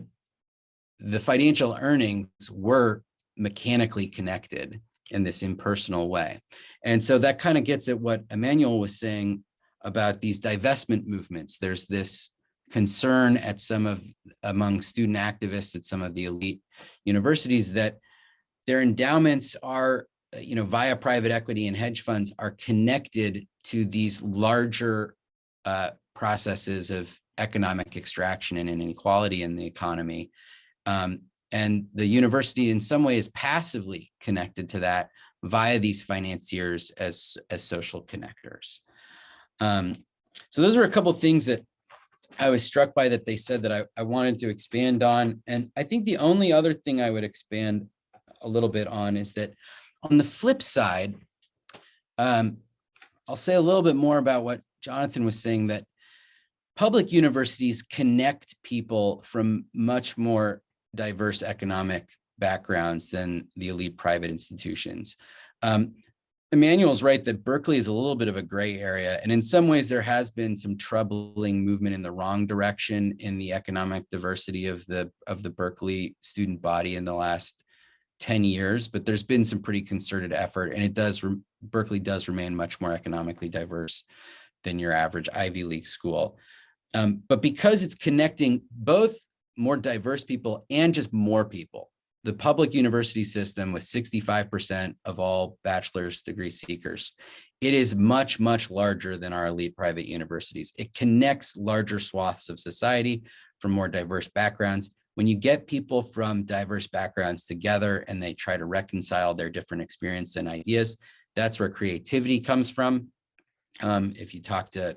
the financial earnings were mechanically connected in this impersonal way. And so that kind of gets at what Emmanuel was saying about these divestment movements. There's this concern among student activists at some of the elite universities that their endowments are, via private equity and hedge funds, are connected to these larger processes of economic extraction and inequality in the economy. And the university in some way is passively connected to that via these financiers as social connectors. So those are a couple of things that I was struck by that they said that I wanted to expand on. And I think the only other thing I would expand a little bit on is that on the flip side, I'll say a little bit more about what Jonathan was saying, that public universities connect people from much more diverse economic backgrounds than the elite private institutions. Emmanuel's right that Berkeley is a little bit of a gray area. And in some ways, there has been some troubling movement in the wrong direction in the economic diversity of the Berkeley student body in the last 10 years, but there's been some pretty concerted effort, and Berkeley does remain much more economically diverse than your average Ivy League school. But because it's connecting both more diverse people and just more people, the public university system with 65% of all bachelor's degree seekers, it is much, much larger than our elite private universities. It connects larger swaths of society from more diverse backgrounds. When you get people from diverse backgrounds together and they try to reconcile their different experience and ideas, that's where creativity comes from. If you talk to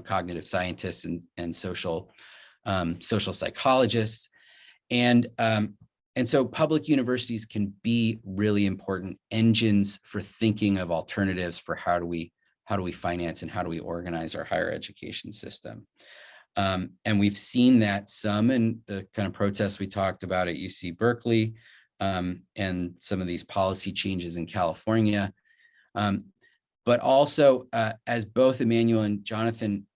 cognitive scientists and social psychologists, and so public universities can be really important engines for thinking of alternatives for how do we finance and how do we organize our higher education system. And we've seen that some in the kind of protests we talked about at UC Berkeley and some of these policy changes in California. But also, as both Emmanuel and Jonathan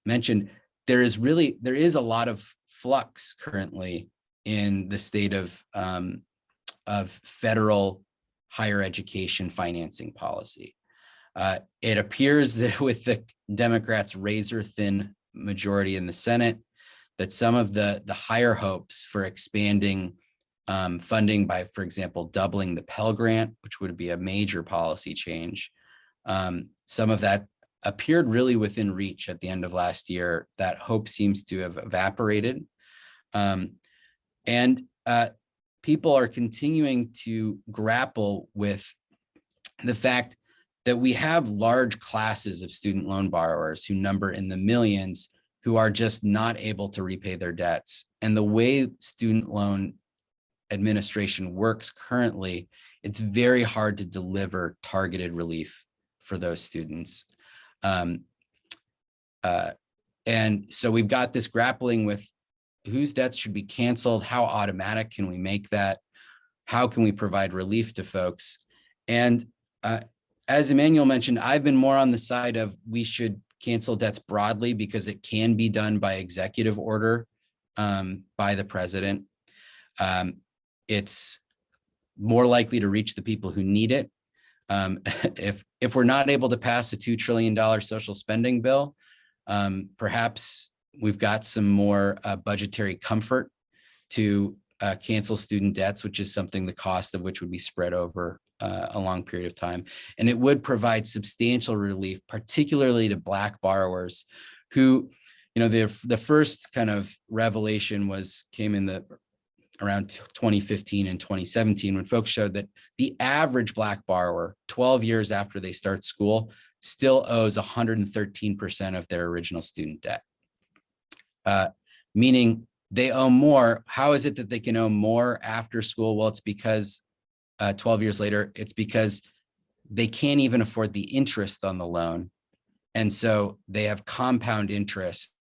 mentioned, there is a lot of flux currently in the state of federal higher education financing policy. It appears that with the Democrats' razor-thin majority in the Senate, that some of the higher hopes for expanding funding by, for example, doubling the Pell Grant, which would be a major policy change, some of that appeared really within reach at the end of last year. That hope seems to have evaporated. People are continuing to grapple with the fact that we have large classes of student loan borrowers who number in the millions who are just not able to repay their debts. And the way student loan administration works currently, it's very hard to deliver targeted relief for those students. And so we've got this grappling with whose debts should be canceled, how automatic can we make that, how can we provide relief to folks? And as Emmanuel mentioned, I've been more on the side of we should cancel debts broadly because it can be done by executive order by the president. It's more likely to reach the people who need it. If we're not able to pass a $2 trillion social spending bill, perhaps we've got some more budgetary comfort to cancel student debts, which is something the cost of which would be spread over a long period of time. And it would provide substantial relief, particularly to Black borrowers who, the first kind of revelation came in around 2015 and 2017, when folks showed that the average Black borrower, 12 years after they start school, still owes 113% of their original student debt. Meaning they owe more. How is it that they can owe more after school? Well, it's because 12 years later, it's because they can't even afford the interest on the loan. And so they have compound interest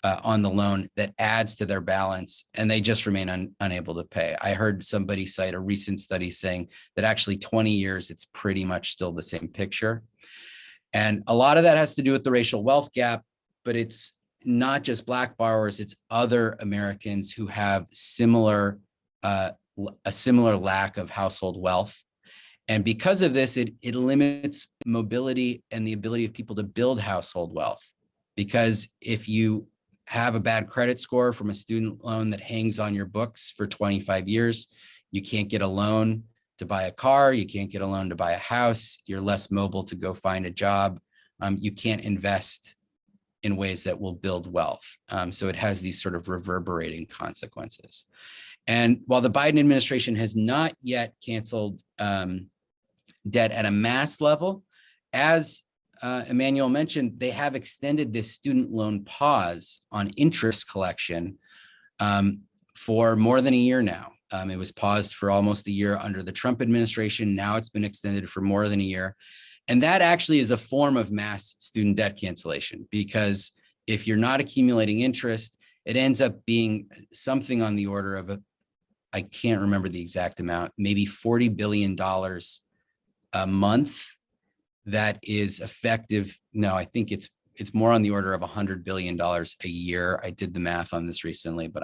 on the loan that adds to their balance, and they just remain unable to pay. I heard somebody cite a recent study saying that actually 20 years, it's pretty much still the same picture. And a lot of that has to do with the racial wealth gap, but it's not just Black borrowers, it's other Americans who have a similar lack of household wealth. And because of this, it limits mobility and the ability of people to build household wealth. Because if you have a bad credit score from a student loan that hangs on your books for 25 years, you can't get a loan to buy a car, you can't get a loan to buy a house, you're less mobile to go find a job, you can't invest in ways that will build wealth. So it has these sort of reverberating consequences. And while the Biden administration has not yet canceled debt at a mass level, as Emmanuel mentioned, they have extended this student loan pause on interest collection for more than a year now. It was paused for almost a year under the Trump administration. Now it's been extended for more than a year. And that actually is a form of mass student debt cancellation, because if you're not accumulating interest, it ends up being something on the order of I can't remember the exact amount, maybe $40 billion a month that is effective. No, I think it's more on the order of $100 billion a year. I did the math on this recently, but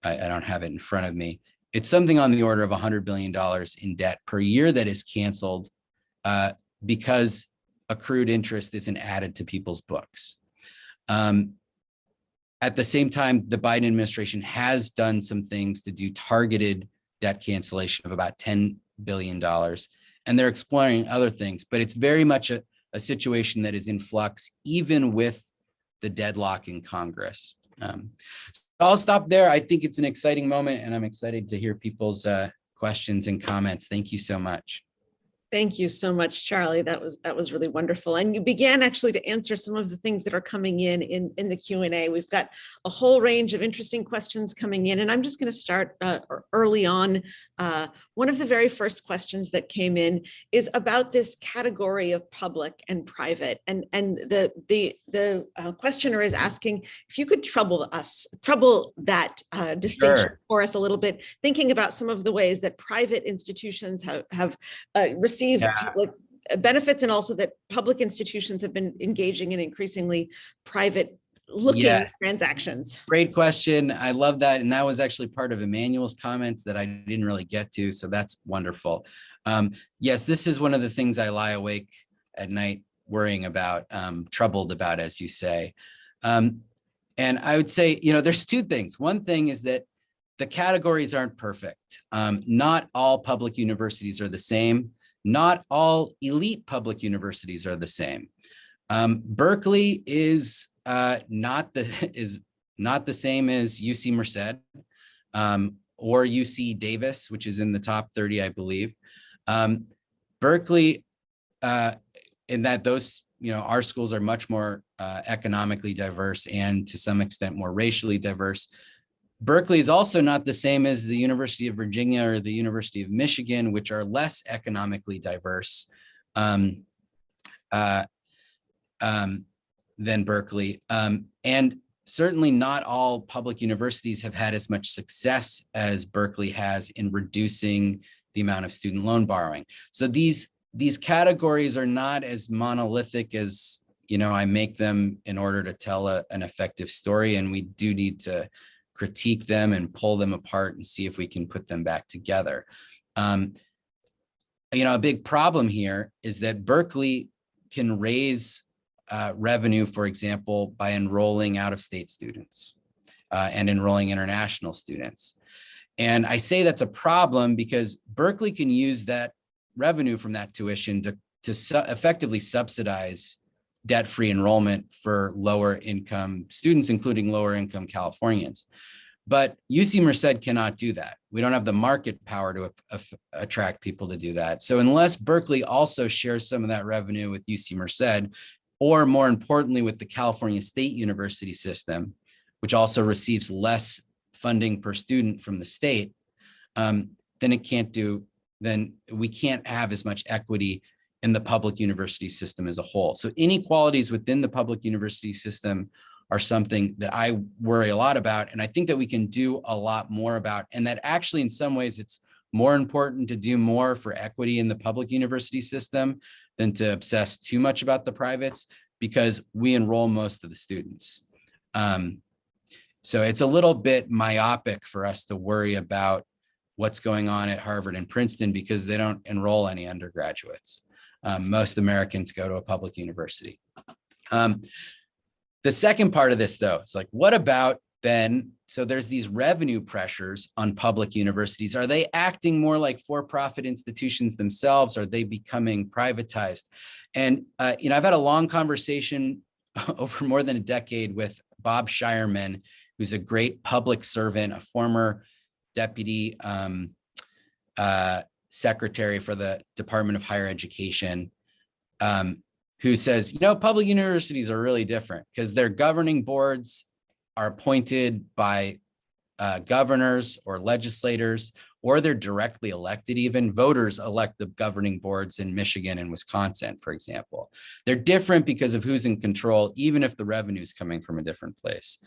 I don't have it in front of me. It's something on the order of $100 billion in debt per year that is canceled because accrued interest isn't added to people's books. At the same time, the Biden administration has done some things to do targeted debt cancellation of about $10 billion. And they're exploring other things, but it's very much a situation that is in flux, even with the deadlock in Congress. So I'll stop there. I think it's an exciting moment, and I'm excited to hear people's questions and comments. Thank you so much. Thank you so much, Charlie. That was really wonderful. And you began actually to answer some of the things that are coming in the Q&A. We've got a whole range of interesting questions coming in, and I'm just going to start early on. One of the very first questions that came in is about this category of public and private. And the questioner is asking if you could trouble that distinction Sure. for us a little bit, thinking about some of the ways that private institutions have received public benefits, and also that public institutions have been engaging in increasingly private looking transactions. Great question. I love that. And that was actually part of Emmanuel's comments that I didn't really get to. So that's wonderful. Yes, this is one of the things I lie awake at night worrying about, troubled about, as you say. And I would say, there's two things. One thing is that the categories aren't perfect. Not all public universities are the same. Not all elite public universities are the same. Berkeley is not the same as UC Merced or UC Davis, which is in the top 30, I believe. Berkeley, in that those, our schools are much more economically diverse and to some extent more racially diverse. Berkeley is also not the same as the University of Virginia or the University of Michigan, which are less economically diverse than Berkeley. And certainly not all public universities have had as much success as Berkeley has in reducing the amount of student loan borrowing. So these categories are not as monolithic as, I make them in order to tell an effective story. And we do need to critique them and pull them apart and see if we can put them back together. A big problem here is that Berkeley can raise revenue, for example, by enrolling out-of-state students and enrolling international students. And I say that's a problem because Berkeley can use that revenue from that tuition to effectively subsidize debt-free enrollment for lower income students, including lower income Californians. But UC Merced cannot do that. We don't have the market power to attract people to do that. So unless Berkeley also shares some of that revenue with UC Merced, or more importantly, with the California State University system, which also receives less funding per student from the state, then we can't have as much equity in the public university system as a whole. So inequalities within the public university system are something that I worry a lot about. And I think that we can do a lot more about, and that actually in some ways it's more important to do more for equity in the public university system than to obsess too much about the privates, because we enroll most of the students. So it's a little bit myopic for us to worry about what's going on at Harvard and Princeton because they don't enroll any undergraduates. Most Americans go to a public university. The second part of this, though, is like, what about then? So there's these revenue pressures on public universities. Are they acting more like for-profit institutions themselves? Are they becoming privatized? And, I've had a long conversation over more than a decade with Bob Shireman, who's a great public servant, a former deputy secretary for the Department of Higher Education, who says, public universities are really different because their governing boards are appointed by governors or legislators, or they're directly elected. Even voters elect the governing boards in Michigan and Wisconsin, for example. They're different because of who's in control, even if the revenue is coming from a different place.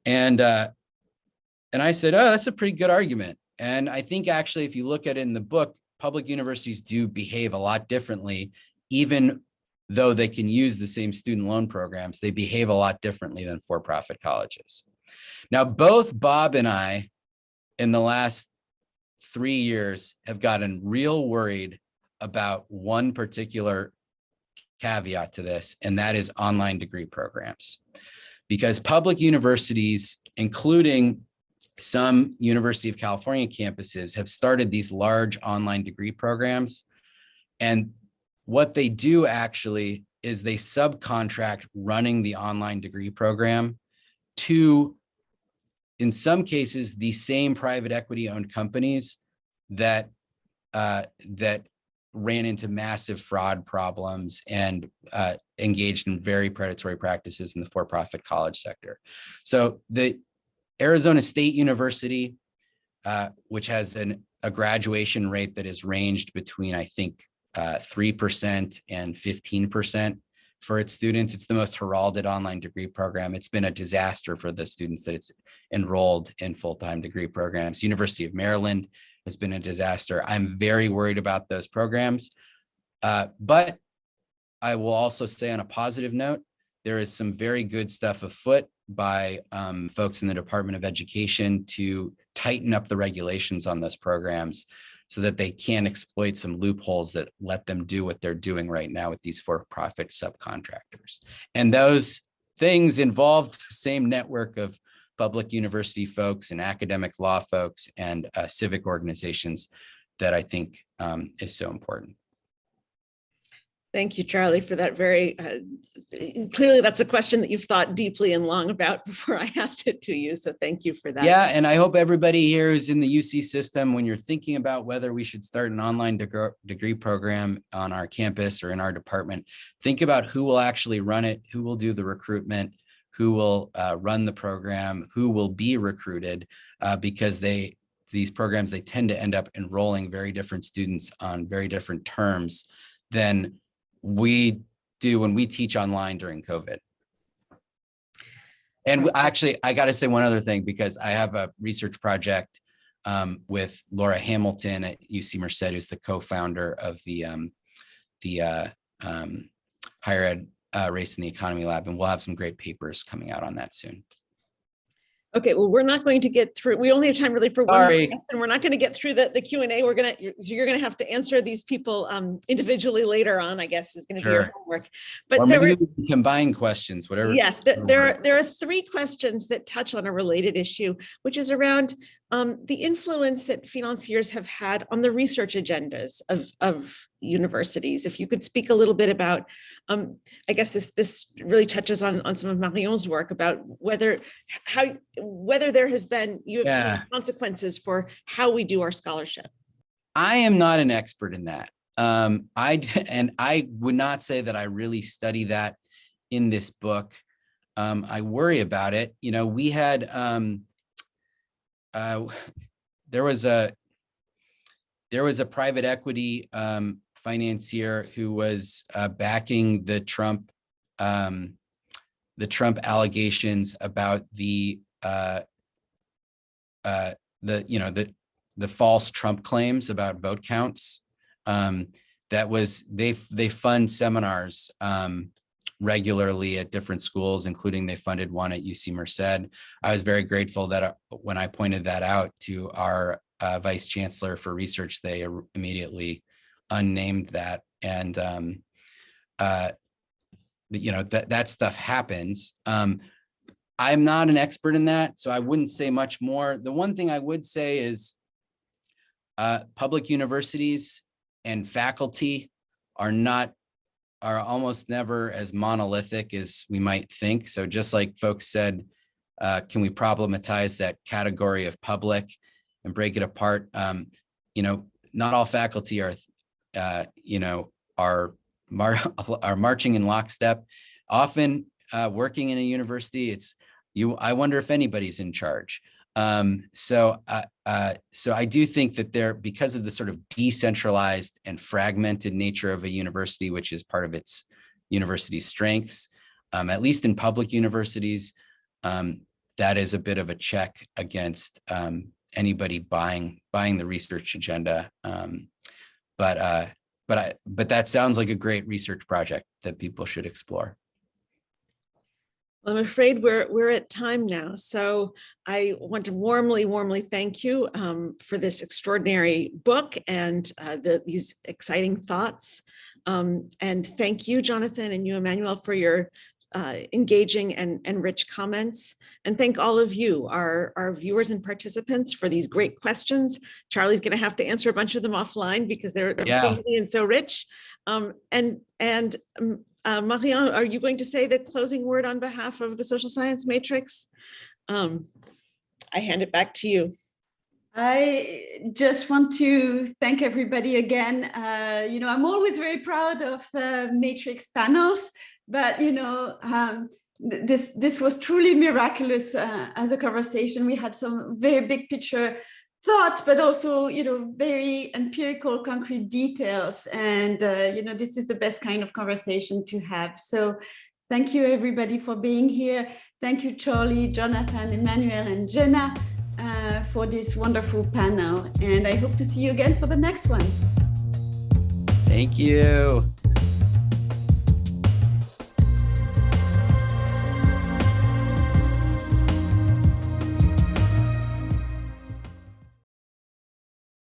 And I said, oh, that's a pretty good argument. And I think actually, if you look at it in the book, public universities do behave a lot differently, even though they can use the same student loan programs, they behave a lot differently than for-profit colleges. Now, both Bob and I, in the last 3 years, have gotten real worried about one particular caveat to this, and that is online degree programs. Because public universities, including some University of California campuses, have started these large online degree programs. And what they do actually is they subcontract running the online degree program to, in some cases, the same private equity owned companies that ran into massive fraud problems and engaged in very predatory practices in the for-profit college sector. So the Arizona State University, which has a graduation rate that is ranged between, I think, 3% and 15% for its students. It's the most heralded online degree program. It's been a disaster for the students that it's enrolled in full-time degree programs. University of Maryland has been a disaster. I'm very worried about those programs. But I will also say, on a positive note, there is some very good stuff afoot by folks in the Department of Education to tighten up the regulations on those programs so that they can exploit some loopholes that let them do what they're doing right now with these for-profit subcontractors. And those things involve the same network of public university folks and academic law folks and civic organizations that I think is so important. Thank you, Charlie, for that very, clearly that's a question that you've thought deeply and long about before I asked it to you. So thank you for that. Yeah, and I hope everybody here who's in the UC system, when you're thinking about whether we should start an online degree program on our campus or in our department, think about who will actually run it, who will do the recruitment, who will run the program, who will be recruited, because these programs, they tend to end up enrolling very different students on very different terms than we do when we teach online during COVID. And actually, I got to say one other thing, because I have a research project with Laura Hamilton at UC Merced, who's the co-founder of the Higher Ed Race in the Economy Lab, and we'll have some great papers coming out on that soon. Okay, well, we're not going to get through. We only have time really for one more question. We're not going to get through the Q&A. You're going to have to answer these people individually later on, I guess, is going to be your homework. But or maybe we can combine questions, whatever. Yes, there are three questions that touch on a related issue, which is around the influence that financiers have had on the research agendas of universities. If you could speak a little bit about, I guess this really touches on some of Marion's work about whether there has been, you have seen consequences for how we do our scholarship. I am not an expert in that. I would not say that I really study that in this book. I worry about it. You know, we had, there was a private equity financier who was backing the Trump allegations about the false Trump claims about vote counts. That was, they fund seminars regularly at different schools, including they funded one at UC Merced. I was very grateful that when I pointed that out to our vice chancellor for research, they immediately unnamed that. And you know, that stuff happens. I'm not an expert in that, so I wouldn't say much more. The one thing I would say is public universities and faculty are almost never as monolithic as we might think. So just like folks said, can we problematize that category of public and break it apart? You know, not all faculty are marching in lockstep. Often working in a university, I wonder if anybody's in charge. So I do think that because of the sort of decentralized and fragmented nature of a university, which is part of its university strengths, at least in public universities, that is a bit of a check against anybody buying the research agenda. But that sounds like a great research project that people should explore. Well, I'm afraid we're at time now. So I want to warmly thank you for this extraordinary book and these exciting thoughts. And thank you, Jonathan, and you, Emmanuel, for your engaging and rich comments. And thank all of you, our viewers and participants, for these great questions. Charlie's going to have to answer a bunch of them offline because they're so many and so rich. Marion, are you going to say the closing word on behalf of the Social Science Matrix? I hand it back to you. I just want to thank everybody again. You know, I'm always very proud of Matrix panels, but you know, this was truly miraculous as a conversation. We had some very big picture thoughts, but also, you know, very empirical, concrete details. And, you know, this is the best kind of conversation to have. So thank you, everybody, for being here. Thank you, Charlie, Jonathan, Emmanuel, and Jenna for this wonderful panel. And I hope to see you again for the next one. Thank you.